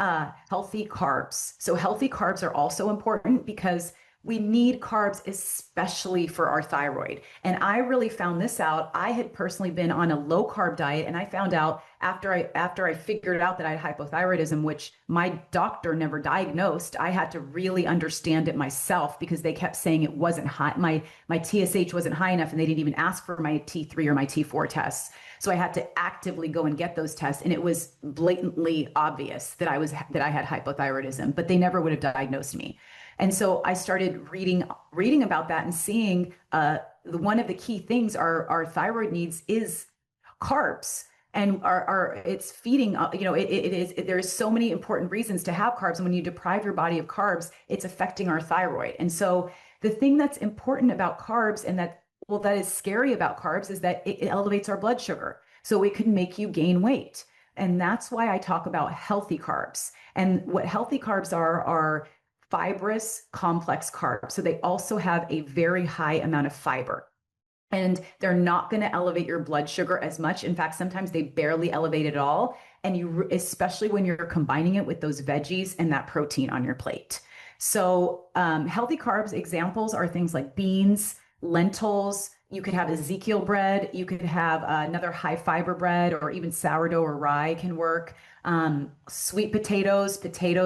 healthy carbs. So healthy carbs are also important because we need carbs, especially for our thyroid. And I really found this out. I had personally been on a low carb diet, and I found out after I figured out that I had hypothyroidism, which my doctor never diagnosed. I had to really understand it myself, because they kept saying it wasn't high. My TSH wasn't high enough, and they didn't even ask for my T3 or my T4 tests. So I had to actively go and get those tests, and it was blatantly obvious that I had hypothyroidism, but they never would have diagnosed me. And so I started reading about that and seeing one of the key things our thyroid needs is carbs, and it's feeding. There's so many important reasons to have carbs, and when you deprive your body of carbs, it's affecting our thyroid. And so the thing that's important about carbs, and that is scary about carbs, is that it elevates our blood sugar, so it can make you gain weight. And that's why I talk about healthy carbs. And what healthy carbs are fibrous complex carbs. So they also have a very high amount of fiber, and they're not going to elevate your blood sugar as much. In fact, sometimes they barely elevate at all. And especially when you're combining it with those veggies and that protein on your plate. So healthy carbs examples are things like beans, lentils. You could have Ezekiel bread. You could have another high fiber bread, or even sourdough or rye can work. Sweet potatoes,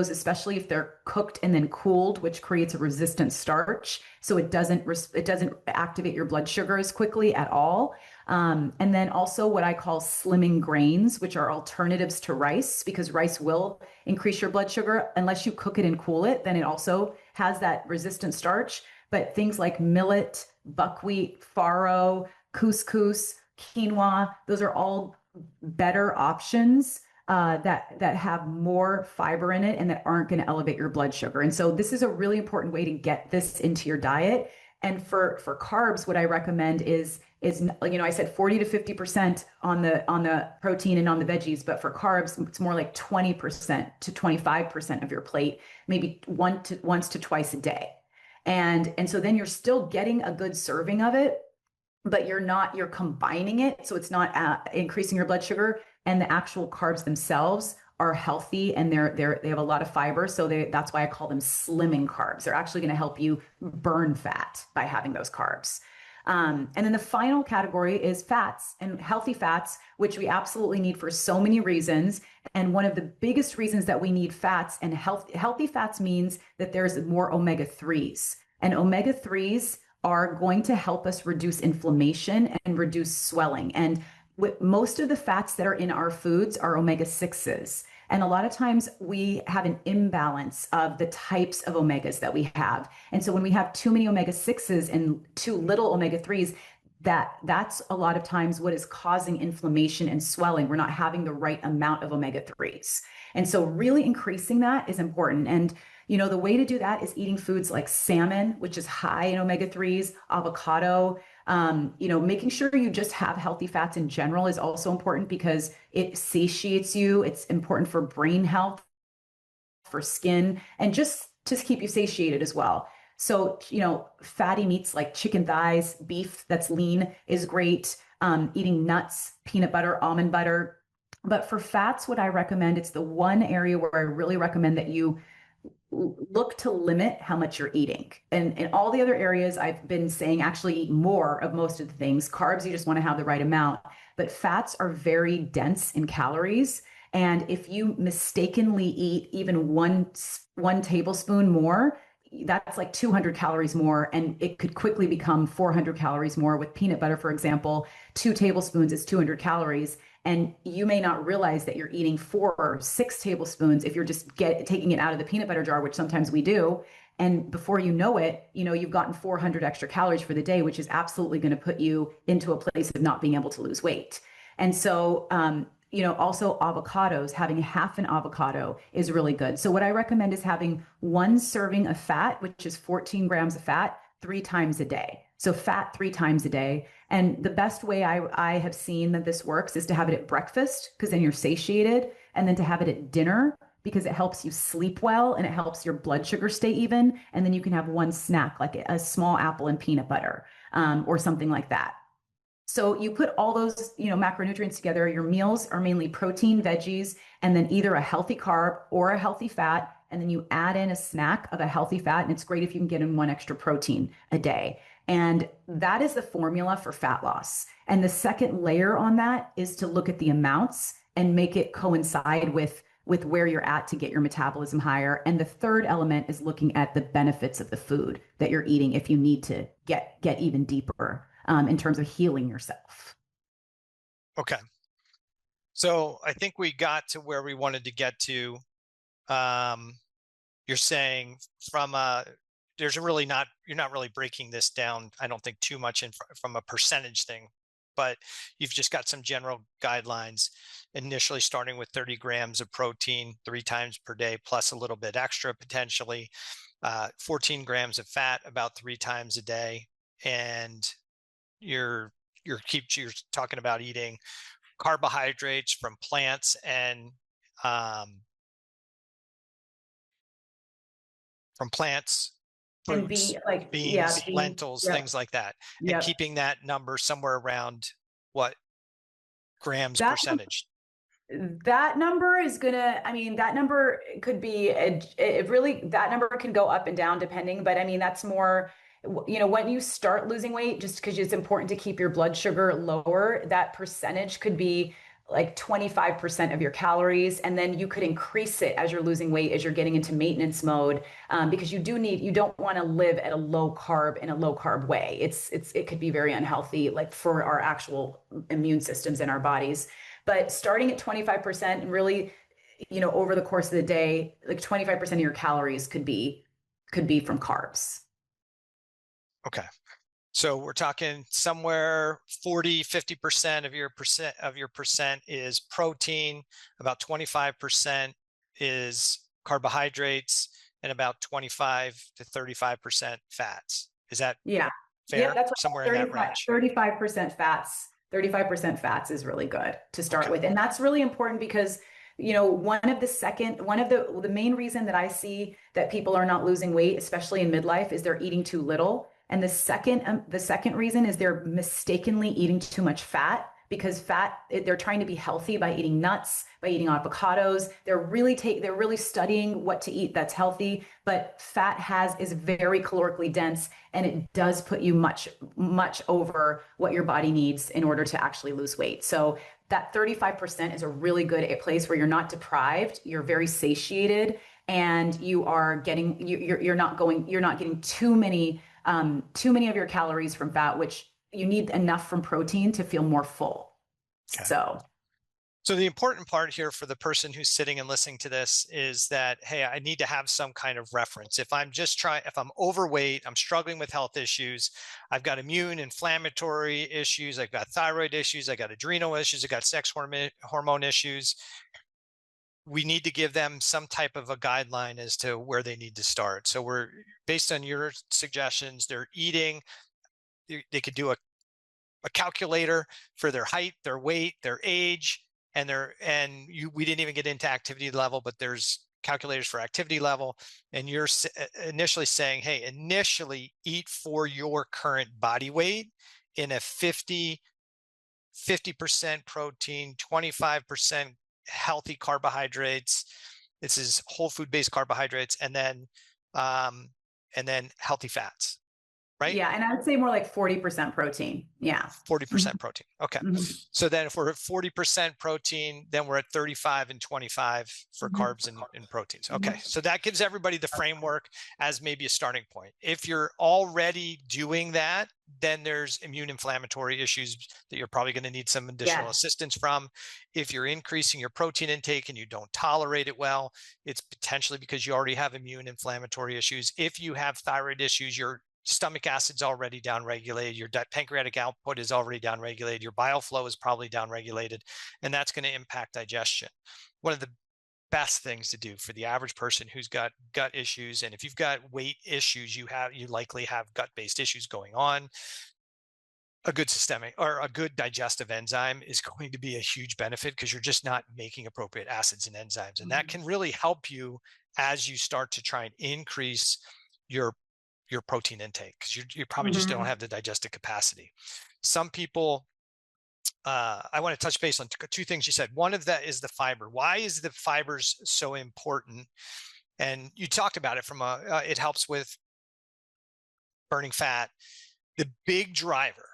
especially if they're cooked and then cooled, which creates a resistant starch. So it doesn't activate your blood sugar as quickly at all. And then also what I call slimming grains, which are alternatives to rice, because rice will increase your blood sugar unless you cook it and cool it. Then it also has that resistant starch. But things like millet, buckwheat, farro, couscous, quinoa, those are all better options that have more fiber in it and that aren't going to elevate your blood sugar. And so this is a really important way to get this into your diet. And for carbs, what I recommend is I said 40 to 50% on the protein and on the veggies, but for carbs, it's more like 20% to 25% of your plate, maybe once to twice a day. And so then you're still getting a good serving of it, but you're combining it. So it's not increasing your blood sugar, and the actual carbs themselves are healthy and they have a lot of fiber. So that's why I call them slimming carbs. They're actually going to help you burn fat by having those carbs. And then the final category is fats and healthy fats, which we absolutely need for so many reasons. And one of the biggest reasons that we need fats and healthy fats means that there's more omega-3s. And omega-3s are going to help us reduce inflammation and reduce swelling. And most of the fats that are in our foods are omega-6s. And a lot of times we have an imbalance of the types of omegas that we have. And so when we have too many omega-6s and too little omega-3s, that's a lot of times what is causing inflammation and swelling. We're not having the right amount of omega-3s. And so really increasing that is important. And the way to do that is eating foods like salmon, which is high in omega-3s, avocado. Making sure you just have healthy fats in general is also important because it satiates you. It's important for brain health, for skin, and just to keep you satiated as well. So, fatty meats like chicken thighs, beef that's lean is great. Eating nuts, peanut butter, almond butter. But for fats, what I recommend, it's the one area where I really recommend that you look to limit how much you're eating. And in all the other areas, I've been saying actually eat more of most of the things. Carbs, you just want to have the right amount, but fats are very dense in calories. And if you mistakenly eat even one tablespoon more, that's like 200 calories more, and it could quickly become 400 calories more. With peanut butter, for example, 2 tablespoons is 200 calories. And you may not realize that you're eating 4 or 6 tablespoons if you're just taking it out of the peanut butter jar, which sometimes we do. And before you know it, you've gotten 400 extra calories for the day, which is absolutely going to put you into a place of not being able to lose weight. And so, also avocados, having half an avocado is really good. So what I recommend is having 1 serving of fat, which is 14 grams of fat, 3 times a day. So fat 3 times a day. And the best way I have seen that this works is to have it at breakfast, because then you're satiated, and then to have it at dinner because it helps you sleep well and it helps your blood sugar stay even. And then you can have 1 snack, like a small apple and peanut butter, or something like that. So you put all those, macronutrients together. Your meals are mainly protein, veggies, and then either a healthy carb or a healthy fat. And then you add in a snack of a healthy fat. And it's great if you can get in 1 extra protein a day. And that is the formula for fat loss. And the second layer on that is to look at the amounts and make it coincide with where you're at to get your metabolism higher. And the third element is looking at the benefits of the food that you're eating if you need to get even deeper in terms of healing yourself. Okay. So I think we got to where we wanted to get to. You're saying you're not really breaking this down, I don't think, too much from a percentage thing, but you've just got some general guidelines, initially starting with 30 grams of protein 3 times per day, plus a little bit extra potentially, 14 grams of fat about 3 times a day. And you're talking about eating carbohydrates from plants and fruits, beans, lentils, things like that, and keeping that number somewhere around what grams percentage? That number is that number could be, that number can go up and down depending, but that's more, when you start losing weight, just because it's important to keep your blood sugar lower, that percentage could be like 25% of your calories, and then you could increase it as you're losing weight, as you're getting into maintenance mode, because you don't want to live at a low carb in a low carb way. It could be very unhealthy, like for our actual immune systems in our bodies. But starting at 25% and really, over the course of the day, like 25% of your calories could be from carbs. Okay. So we're talking somewhere 50% of your percent is protein, about 25% is carbohydrates, and about 25 to 35% fats. Is that Yeah. fair? Yeah, that's Somewhere in that 35, range. 35% fats. 35% fats is really good to start Okay. with. And that's really important because, one of the main reason that I see that people are not losing weight, especially in midlife, is they're eating too little. And the second reason is they're mistakenly eating too much fat, because they're trying to be healthy by eating nuts, by eating avocados. They're really studying what to eat that's healthy, but fat is very calorically dense, and it does put you much, much over what your body needs in order to actually lose weight. So that 35% is a really good place where you're not deprived, you're very satiated, and you're not getting too many of your calories from fat, which you need enough from protein to feel more full. Okay. So the important part here for the person who's sitting and listening to this is that, hey, I need to have some kind of reference. If I'm overweight, I'm struggling with health issues, I've got immune inflammatory issues, I've got thyroid issues, I've got adrenal issues, I've got sex hormone issues, we need to give them some type of a guideline as to where they need to start. So we're based on your suggestions, they're eating, they could do a calculator for their height, their weight, their age, we didn't even get into activity level, but there's calculators for activity level. And you're initially saying, hey, initially eat for your current body weight in a 50% protein, 25% healthy carbohydrates. This is whole food based carbohydrates, and then healthy fats. Right? yeah, and I would say more like 40% protein. Yeah. 40% protein. Okay. Mm-hmm. So then if we're at 40% protein, then we're at 35 and 25 for carbs and proteins. Okay. So that gives everybody the framework as maybe a starting point. If you're already doing that, then there's immune inflammatory issues that you're probably going to need some additional assistance from. If you're increasing your protein intake and you don't tolerate it well, it's potentially because you already have immune inflammatory issues. If you have thyroid issues, your stomach acid's already downregulated, your pancreatic output is already downregulated, your bile flow is probably downregulated, and that's going to impact digestion. One of the best things to do for the average person who's got gut issues, and if you've got weight issues, you likely have gut-based issues going on, a good systemic or a good digestive enzyme is going to be a huge benefit, because you're just not making appropriate acids and enzymes. And that can really help you as you start to try and increase your protein intake, because you probably just don't have the digestive capacity. Some people, I want to touch base on two things you said. One of that is the fiber. Why is the fibers so important? And you talked about it from it helps with burning fat. The big driver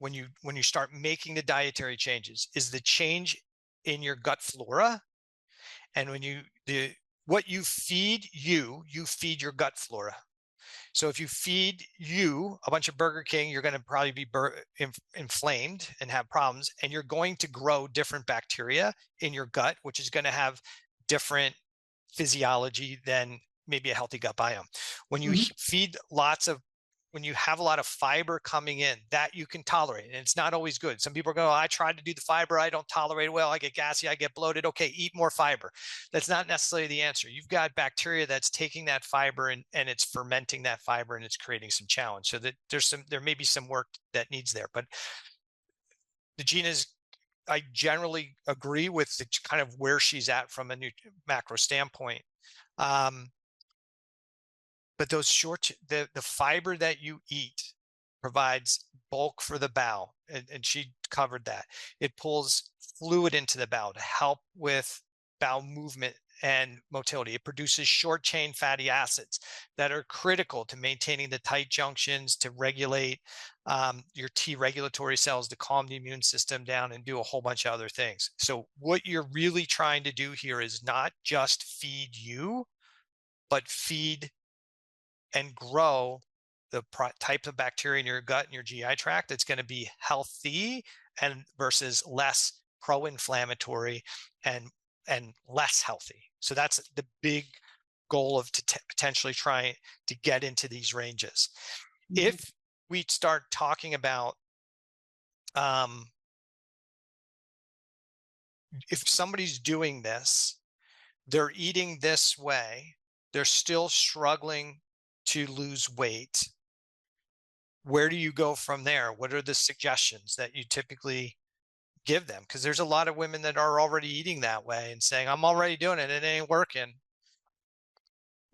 when you start making the dietary changes is the change in your gut flora. And what you feed you feed your gut flora. So if you feed you a bunch of Burger King, you're going to probably be inflamed and have problems, and you're going to grow different bacteria in your gut, which is going to have different physiology than maybe a healthy gut biome. When you when you have a lot of fiber coming in, that you can tolerate, and it's not always good. Some people go, I tried to do the fiber, I don't tolerate it well, I get gassy, I get bloated. Okay, eat more fiber. That's not necessarily the answer. You've got bacteria that's taking that fiber and it's fermenting that fiber, and it's creating some challenge. So that there may be some work that needs there. But Nagina's, I generally agree with the kind of where she's at from a macro standpoint. But those the fiber that you eat provides bulk for the bowel, and she covered that. It pulls fluid into the bowel to help with bowel movement and motility. It produces short chain fatty acids that are critical to maintaining the tight junctions, to regulate your T regulatory cells, to calm the immune system down, and do a whole bunch of other things. So what you're really trying to do here is not just feed you, but feed and grow the type of bacteria in your gut and your GI tract that's going to be healthy and versus less pro-inflammatory and less healthy. So that's the big goal of potentially trying to get into these ranges. Mm-hmm. If we start talking about if somebody's doing this, they're eating this way, they're still struggling to lose weight, where do you go from there? What are the suggestions that you typically give them? Because there's a lot of women that are already eating that way and saying, I'm already doing it, it ain't working.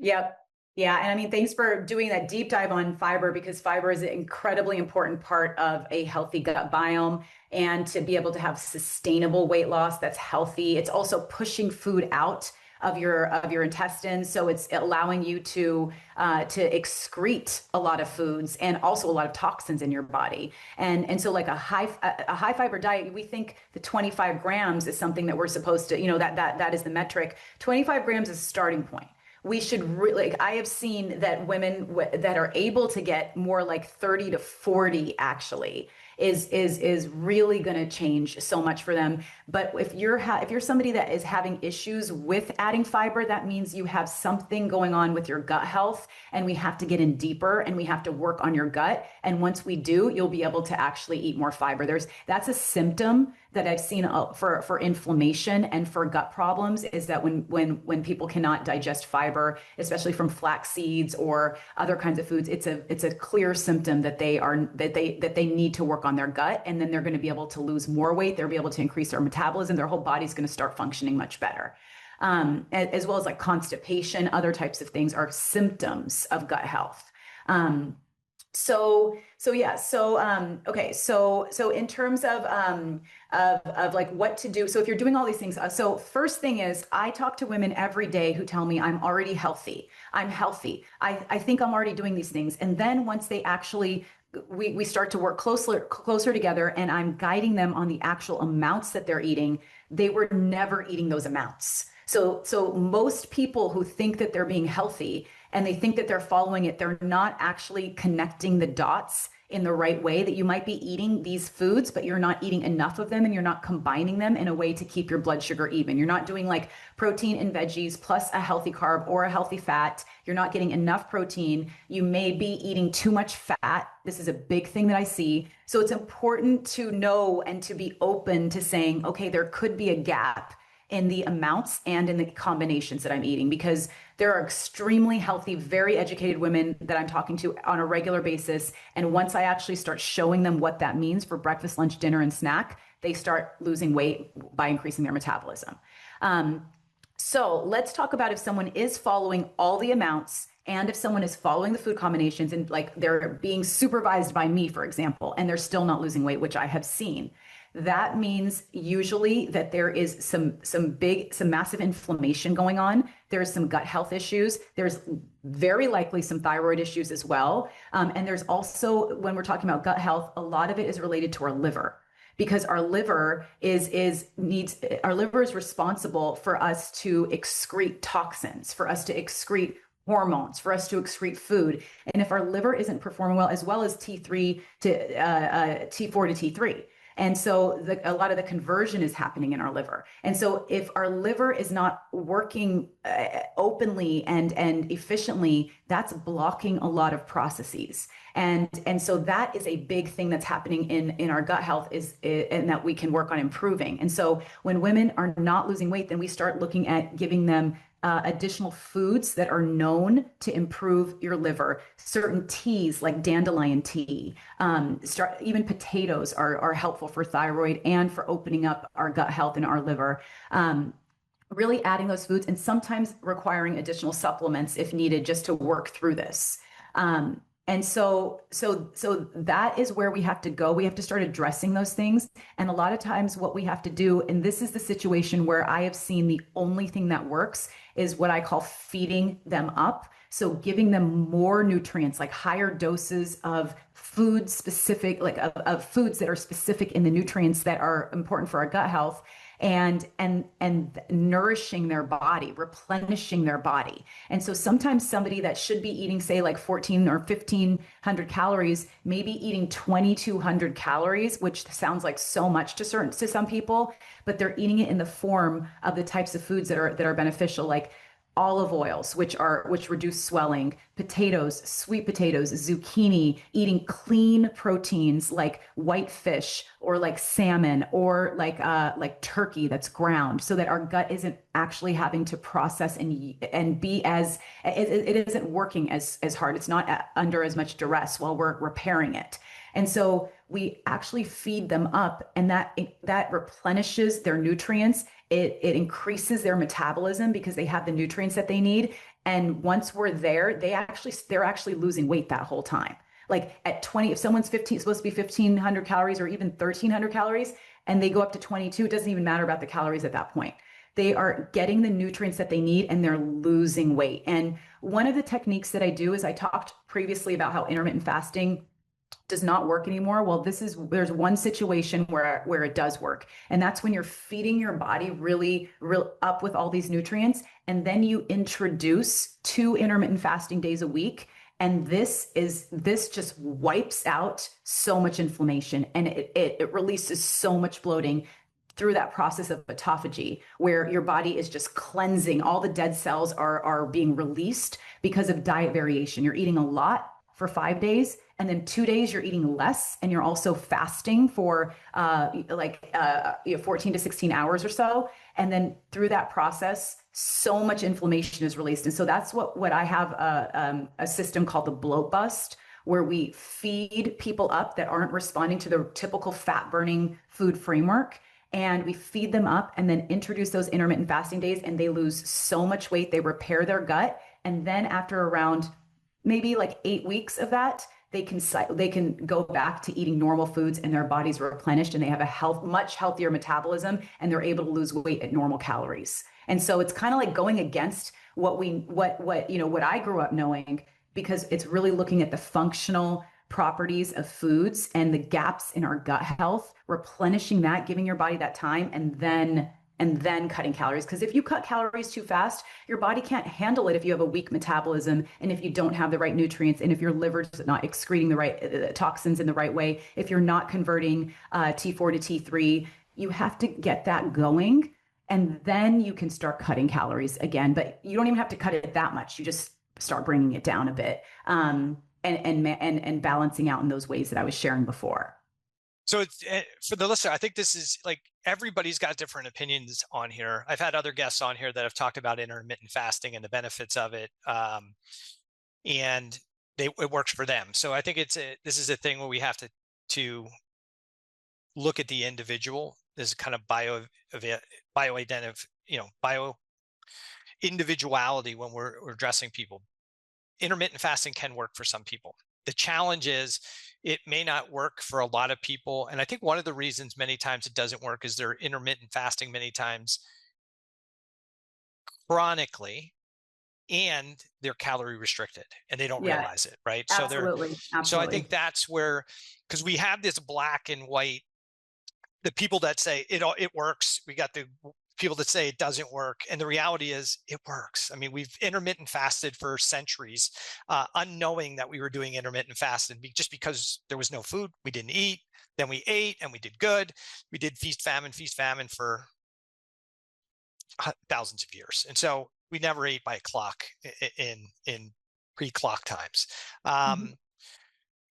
Yep. Yeah. And I mean, thanks for doing that deep dive on fiber, because fiber is an incredibly important part of a healthy gut biome, and to be able to have sustainable weight loss that's healthy. It's also pushing food out of your intestines, so it's allowing you to excrete a lot of foods and also a lot of toxins in your body. And so like a high fiber diet, we think the 25 grams is something that we're supposed to, that is the metric. 25 grams is a starting point. We should really, like, I have seen that women that are able to get more like 30 to 40 actually is really going to change so much for them. But if you're somebody that is having issues with adding fiber, that means you have something going on with your gut health, and we have to get in deeper and we have to work on your gut. And once we do, you'll be able to actually eat more fiber. That's a symptom that I've seen for inflammation and for gut problems, is that when people cannot digest fiber, especially from flax seeds or other kinds of foods, it's a clear symptom that they need to work on their gut, and then they're going to be able to lose more weight. They'll be able to increase their metabolism. Their whole body's going to start functioning much better. As well as like constipation, other types of things are symptoms of gut health. Okay. So in terms of like what to do. So if you're doing all these things, so first thing is, I talk to women every day who tell me I'm already healthy. I'm healthy. I think I'm already doing these things. And then once they actually, we start to work closer together, and I'm guiding them on the actual amounts that they're eating. They were never eating those amounts. So most people who think that they're being healthy and they think that they're following it, they're not actually connecting the dots in the right way, that you might be eating these foods, but you're not eating enough of them, and you're not combining them in a way to keep your blood sugar even. You're not doing like protein and veggies plus a healthy carb or a healthy fat. You're not getting enough protein. You may be eating too much fat. This is a big thing that I see. So it's important to know and to be open to saying, okay, there could be a gap in the amounts and in the combinations that I'm eating, because there are extremely healthy, very educated women that I'm talking to on a regular basis. And once I actually start showing them what that means for breakfast, lunch, dinner, and snack, they start losing weight by increasing their metabolism. So let's talk about if someone is following all the amounts, and if someone is following the food combinations, and like they're being supervised by me, for example, and they're still not losing weight, which I have seen. That means usually that there is some massive inflammation going on. There's some gut health issues. There's very likely some thyroid issues as well. And there's also, when we're talking about gut health, a lot of it is related to our liver, because our liver is responsible for us to excrete toxins, for us to excrete hormones, for us to excrete food. And if our liver isn't performing well, as well as T4 to T3. And so a lot of the conversion is happening in our liver. And so if our liver is not working openly and efficiently, that's blocking a lot of processes. And so that is a big thing that's happening in our gut health, and that we can work on improving. And so when women are not losing weight, then we start looking at giving them additional foods that are known to improve your liver. Certain teas like dandelion tea, even potatoes are helpful for thyroid and for opening up our gut health and our liver. Really adding those foods, and sometimes requiring additional supplements if needed, just to work through this. And so that is where we have to go. We have to start addressing those things. And a lot of times what we have to do, and this is the situation where I have seen the only thing that works is what I call feeding them up. So giving them more nutrients, like higher doses of food specific, like of foods that are specific in the nutrients that are important for our gut health, and nourishing their body, replenishing their body. And so sometimes somebody that should be eating, say, like 14 or 1500 calories, maybe eating 2200 calories, which sounds like so much to some people, but they're eating it in the form of the types of foods that are beneficial, like olive oils, which reduce swelling, potatoes, sweet potatoes, zucchini, eating clean proteins like white fish or like salmon or like turkey that's ground, so that our gut isn't actually having to process and be as it isn't working as hard. It's not under as much duress while we're repairing it. And so we actually feed them up, and that replenishes their nutrients. It increases their metabolism because they have the nutrients that they need. And once we're there, they're actually losing weight that whole time. Like at 20, if someone's supposed to be 1500 calories or even 1300 calories, and they go up to 22, it doesn't even matter about the calories at that point. They are getting the nutrients that they need and they're losing weight. And one of the techniques that I do is, I talked previously about how intermittent fasting does not work anymore. Well, there's one situation where it does work. And that's when you're feeding your body really up with all these nutrients. And then you introduce 2 intermittent fasting days a week. And this just wipes out so much inflammation, and it releases so much bloating through that process of autophagy, where your body is just cleansing. All the dead cells are being released because of diet variation. You're eating a lot for 5 days, and then 2 days you're eating less, and you're also fasting for 14 to 16 hours or so. And then through that process, so much inflammation is released. And so that's what I have a system called the Bloat Bust, where we feed people up that aren't responding to the typical fat burning food framework. And we feed them up and then introduce those intermittent fasting days, and they lose so much weight. They repair their gut. And then after around maybe like 8 weeks of that, they can go back to eating normal foods, and their body's replenished, and they have a much healthier metabolism, and they're able to lose weight at normal calories. And so it's kind of like going against what I grew up knowing, because it's really looking at the functional properties of foods and the gaps in our gut health, replenishing that, giving your body that time, and then cutting calories. Because if you cut calories too fast, your body can't handle it if you have a weak metabolism, and if you don't have the right nutrients, and if your liver's not excreting the right toxins in the right way, if you're not converting T4 to T3, you have to get that going, and then you can start cutting calories again. But you don't even have to cut it that much. You just start bringing it down a bit, and balancing out in those ways that I was sharing before. So it's, for the listener, I think this is like, everybody's got different opinions on here. I've had other guests on here that have talked about intermittent fasting and the benefits of it, and it works for them. So I think this is a thing where we have to look at the individual. This is kind of bio individuality when we're addressing people. Intermittent fasting can work for some people. The challenge is it may not work for a lot of people. And I think one of the reasons many times it doesn't work is they're intermittent fasting many times chronically, and they're calorie restricted, and they don't realize it, right? Absolutely. So I think that's where, because we have this black and white, the people that say it works, we got the people that say it doesn't work. And the reality is it works. I mean, we've intermittent fasted for centuries, unknowing that we were doing intermittent fasting just because there was no food. We didn't eat, then we ate, and we did good. We did feast famine for thousands of years. And so we never ate by a clock in pre-clock times.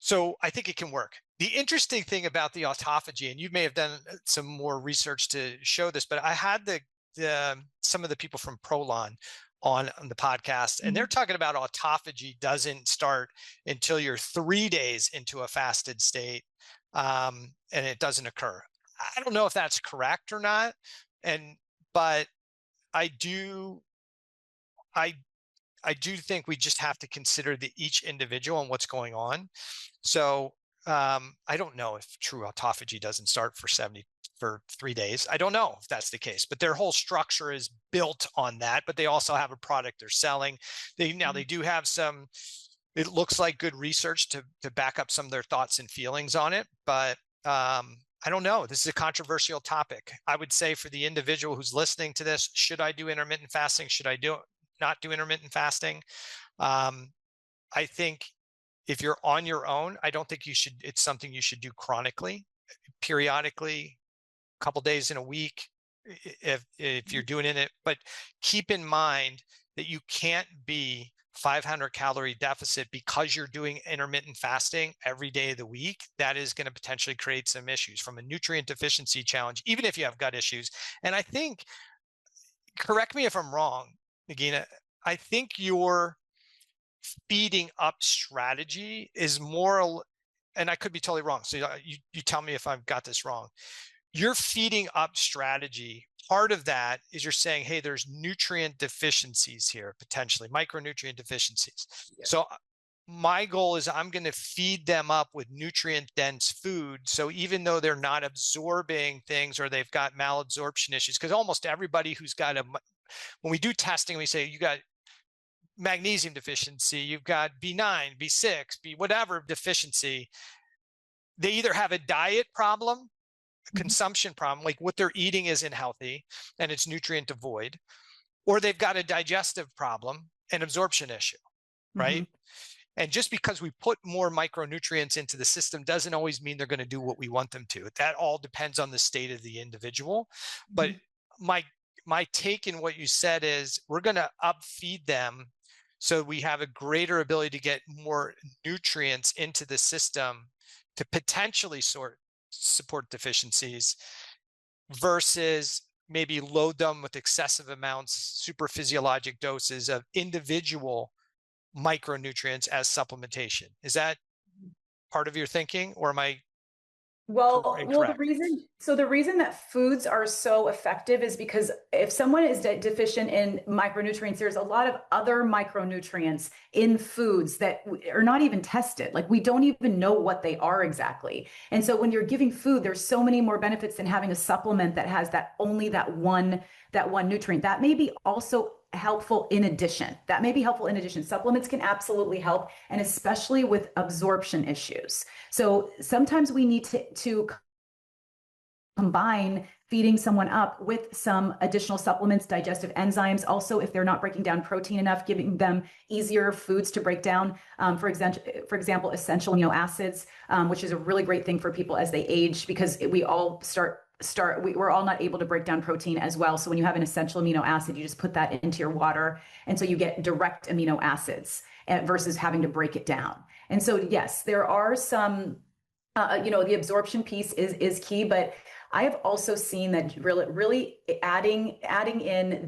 So I think it can work. The interesting thing about the autophagy, and you may have done some more research to show this, but I had some of the people from Prolon on the podcast, and they're talking about autophagy doesn't start until you're 3 days into a fasted state, and it doesn't occur. I don't know if that's correct or not, but I I do think we just have to consider each individual and what's going on. So I don't know if true autophagy doesn't start for 3 days. I don't know if that's the case, but their whole structure is built on that. But they also have a product they're selling. They do have some, it looks like, good research to back up some of their thoughts and feelings on it. But I don't know. This is a controversial topic. I would say for the individual who's listening to this, should I do intermittent fasting? Should I not do intermittent fasting? I think if you're on your own, I don't think you should. It's something you should do chronically, periodically, a couple days in a week, if you're doing it. But keep in mind that you can't be 500 calorie deficit because you're doing intermittent fasting every day of the week. That is going to potentially create some issues from a nutrient deficiency challenge, even if you have gut issues. And I think, correct me if I'm wrong, Nagina, I think your feeding up strategy is more, and I could be totally wrong, so you tell me if I've got this wrong. Your feeding up strategy, part of that is you're saying, hey, there's nutrient deficiencies here, potentially micronutrient deficiencies. Yeah. So my goal is I'm going to feed them up with nutrient dense food. So even though they're not absorbing things or they've got malabsorption issues, because almost everybody who's got when we do testing, we say you got magnesium deficiency, you've got B9, B6, whatever deficiency, they either have a diet problem, consumption problem, like what they're eating isn't healthy and it's nutrient devoid, or they've got a digestive problem, an absorption issue, right? Mm-hmm. And just because we put more micronutrients into the system doesn't always mean they're going to do what we want them to. That all depends on the state of the individual. But my take in what you said is we're going to upfeed them so we have a greater ability to get more nutrients into the system to potentially support deficiencies versus maybe load them with excessive amounts, super physiologic doses of individual micronutrients as supplementation. Is that part of your thinking, or am I the reason that foods are so effective is because if someone is deficient in micronutrients, there's a lot of other micronutrients in foods that are not even tested. Like we don't even know what they are exactly. And so when you're giving food, there's so many more benefits than having a supplement that has that one nutrient. That may be also helpful in addition. Supplements can absolutely help, and especially with absorption issues. So sometimes we need to combine feeding someone up with some additional supplements, digestive enzymes. Also, if they're not breaking down protein enough, giving them easier foods to break down. For example, essential amino acids, which is a really great thing for people as they age, because we all we're all not able to break down protein as well. So when you have an essential amino acid, you just put that into your water. And so you get direct amino acids versus having to break it down. And so, yes, there are some, the absorption piece is key, but I have also seen that really adding in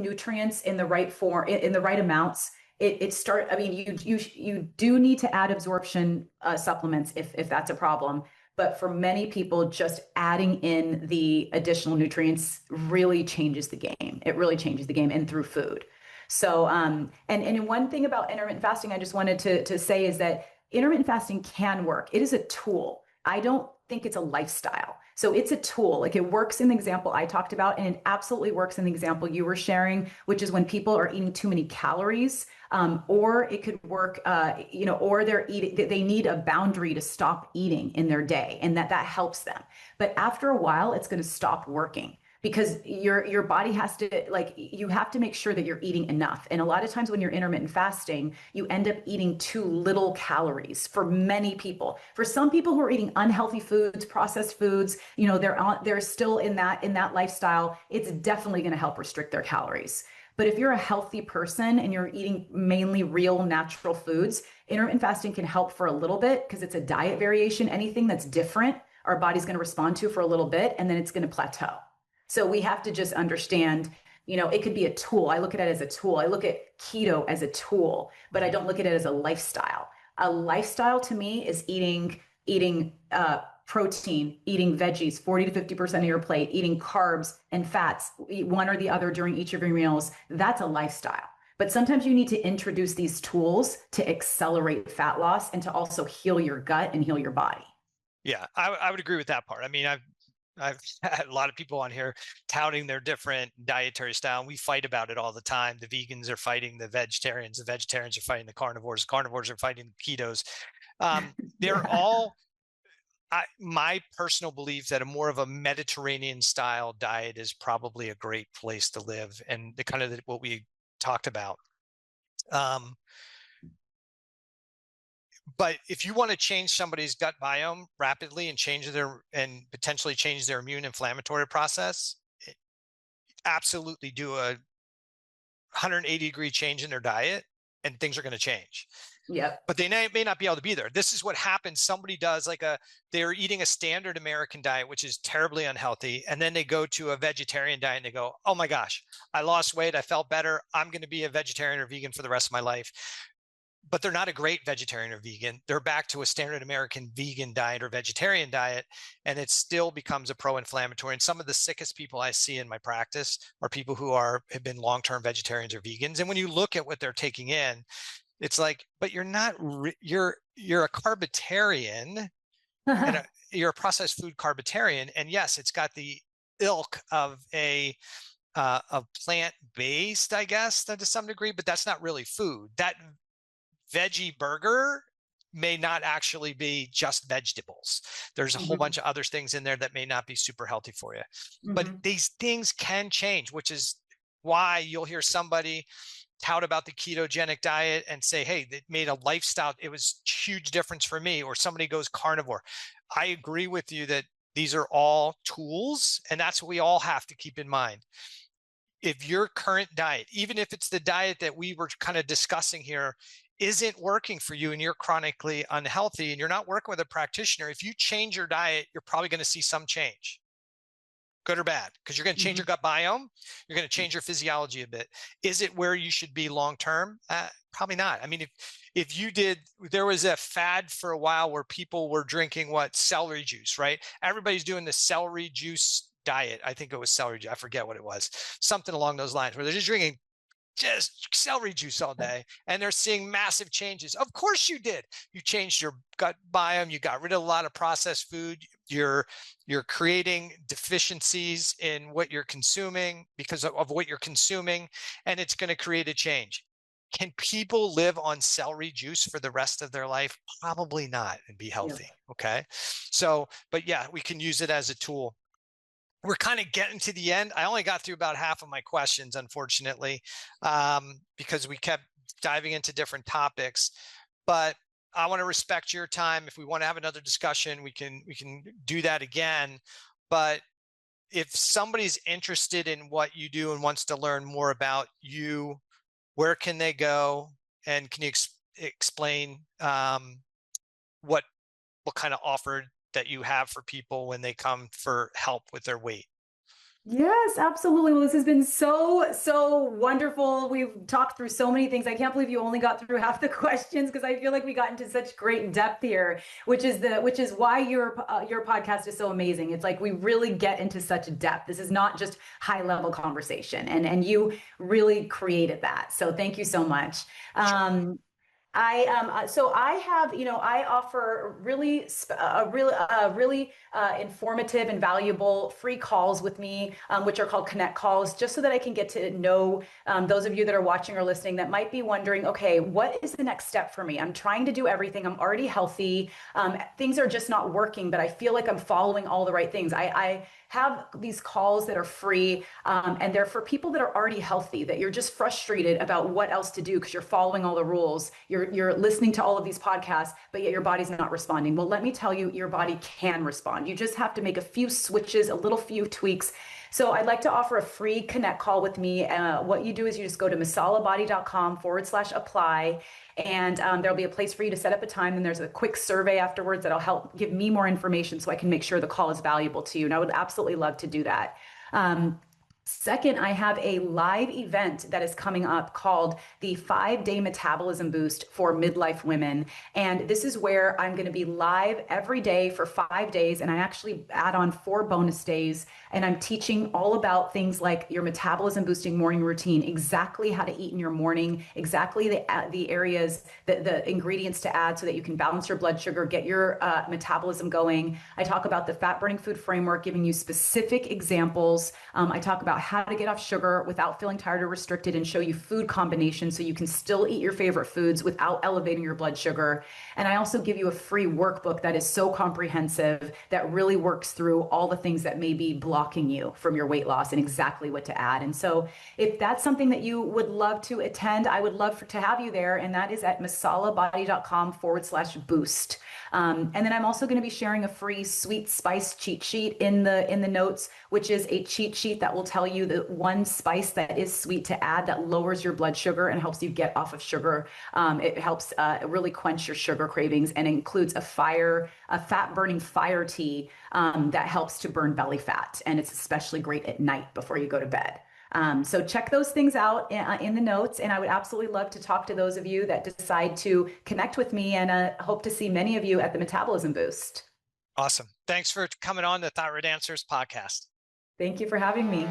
nutrients in the right form, in the right amounts. You do need to add absorption supplements if that's a problem. But for many people, just adding in the additional nutrients really changes the game. It really changes the game, and through food. So, and one thing about intermittent fasting, I just wanted to say is that intermittent fasting can work. It is a tool. I don't think it's a lifestyle. So it's a tool. Like it works in the example I talked about, and it absolutely works in the example you were sharing, which is when people are eating too many calories, or it could work, or they need a boundary to stop eating in their day, and that helps them. But after a while, it's going to stop working, because your body has to, you have to make sure that you're eating enough. And a lot of times when you're intermittent fasting, you end up eating too little calories for many people. For some people who are eating unhealthy foods, processed foods, they're still in that lifestyle, it's definitely going to help restrict their calories. But if you're a healthy person and you're eating mainly real natural foods, intermittent fasting can help for a little bit, because it's a diet variation. Anything that's different, our body's going to respond to for a little bit, and then it's going to plateau. So we have to just understand, it could be a tool. I look at it as a tool. I look at keto as a tool, but I don't look at it as a lifestyle. A lifestyle to me is eating protein, eating veggies, 40 to 50% of your plate, eating carbs and fats, eat one or the other during each of your meals. That's a lifestyle. But sometimes you need to introduce these tools to accelerate fat loss and to also heal your gut and heal your body. Yeah, I would agree with that part. I mean, I've had a lot of people on here touting their different dietary style. And we fight about it all the time. The vegans are fighting the vegetarians are fighting the carnivores are fighting the ketos. They're Yeah. all my personal belief that a more of a Mediterranean style diet is probably a great place to live, and the kind of what we talked about. But if you want to change somebody's gut biome rapidly and potentially change their immune inflammatory process, absolutely do a 180-degree change in their diet, and things are going to change. Yep. But they may not be able to be there. This is what happens. Somebody does they're eating a standard American diet, which is terribly unhealthy. And then they go to a vegetarian diet and they go, oh my gosh, I lost weight. I felt better. I'm going to be a vegetarian or vegan for the rest of my life. But they're not a great vegetarian or vegan. They're back to a standard American vegan diet or vegetarian diet, and it still becomes a pro-inflammatory. And some of the sickest people I see in my practice are people who have been long-term vegetarians or vegans. And when you look at what they're taking in, it's like, but you're not, you're a carbitarian, and you're a processed food carbitarian. And yes, it's got the ilk of of plant-based, I guess, to some degree, but that's not really food. That veggie burger may not actually be just vegetables. There's a whole bunch of other things in there that may not be super healthy for you. But these things can change, which is why you'll hear somebody tout about the ketogenic diet and say, hey, it made a lifestyle. It was a huge difference for me. Or somebody goes carnivore. I agree with you that these are all tools, and that's what we all have to keep in mind. If your current diet, even if it's the diet that we were kind of discussing here, isn't working for you and you're chronically unhealthy and you're not working with a practitioner, if you change your diet, you're probably going to see some change, good or bad, because you're going to change your gut biome. You're going to change your physiology a bit. Is it where you should be long-term? Probably not. I mean, there was a fad for a while where people were drinking celery juice, right? Everybody's doing the celery juice diet. I think it was celery juice. I forget what it was. Something along those lines where they're just drinking just celery juice all day, and they're seeing massive changes. Of course you did. You changed your gut biome. You got rid of a lot of processed food. You're creating deficiencies in what you're consuming because of what you're consuming, and it's going to create a change. Can people live on celery juice for the rest of their life? Probably not, and be healthy. Yeah. Okay. So, but yeah, we can use it as a tool. We're kind of getting to the end. I only got through about half of my questions, unfortunately, because we kept diving into different topics. But I want to respect your time. If we want to have another discussion, we can do that again. But if somebody's interested in what you do and wants to learn more about you, where can they go? And can you explain what kind of offer that you have for people when they come for help with their weight? Yes, absolutely. Well, this has been so wonderful. We've talked through so many things. I can't believe you only got through half the questions, because I feel like we got into such great depth here, which is why your podcast is so amazing. It's like we really get into such depth. This is not just high level conversation, and you really created that. So thank you so much. Sure. So I have, I offer really informative and valuable free calls with me, which are called Connect calls, just so that I can get to know those of you that are watching or listening that might be wondering, okay, what is the next step for me? I'm trying to do everything. I'm already healthy. Things are just not working, but I feel like I'm following all the right things. I have these calls that are free, and they're for people that are already healthy, that you're just frustrated about what else to do because you're following all the rules. You're listening to all of these podcasts, but yet your body's not responding. Well, let me tell you, your body can respond. You just have to make a few switches, a few tweaks. So I'd like to offer a free Connect call with me. What you do is you just go to masalabody.com/apply. And there'll be a place for you to set up a time. And there's a quick survey afterwards that'll help give me more information so I can make sure the call is valuable to you. And I would absolutely love to do that. Second, I have a live event that is coming up called the 5-Day Metabolism Boost for Midlife Women. And this is where I'm going to be live every day for 5 days. And I actually add on 4 bonus days. And I'm teaching all about things like your metabolism boosting morning routine, exactly how to eat in your morning, exactly the areas, the ingredients to add so that you can balance your blood sugar, get your metabolism going. I talk about the fat burning food framework, giving you specific examples. I talk about how to get off sugar without feeling tired or restricted and show you food combinations so you can still eat your favorite foods without elevating your blood sugar. And I also give you a free workbook that is so comprehensive that really works through all the things that may be blocking you from your weight loss and exactly what to add. And so if that's something that you would love to attend, I would love to have you there. And that is at masalabody.com/boost. And then I'm also going to be sharing a free sweet spice cheat sheet in the notes, which is a cheat sheet that will tell you the one spice that is sweet to add that lowers your blood sugar and helps you get off of sugar. It helps really quench your sugar cravings, and includes a fat burning fire tea that helps to burn belly fat. And it's especially great at night before you go to bed. So check those things out in the notes. And I would absolutely love to talk to those of you that decide to connect with me, and hope to see many of you at the Metabolism Boost. Awesome. Thanks for coming on the Thyroid Answers podcast. Thank you for having me.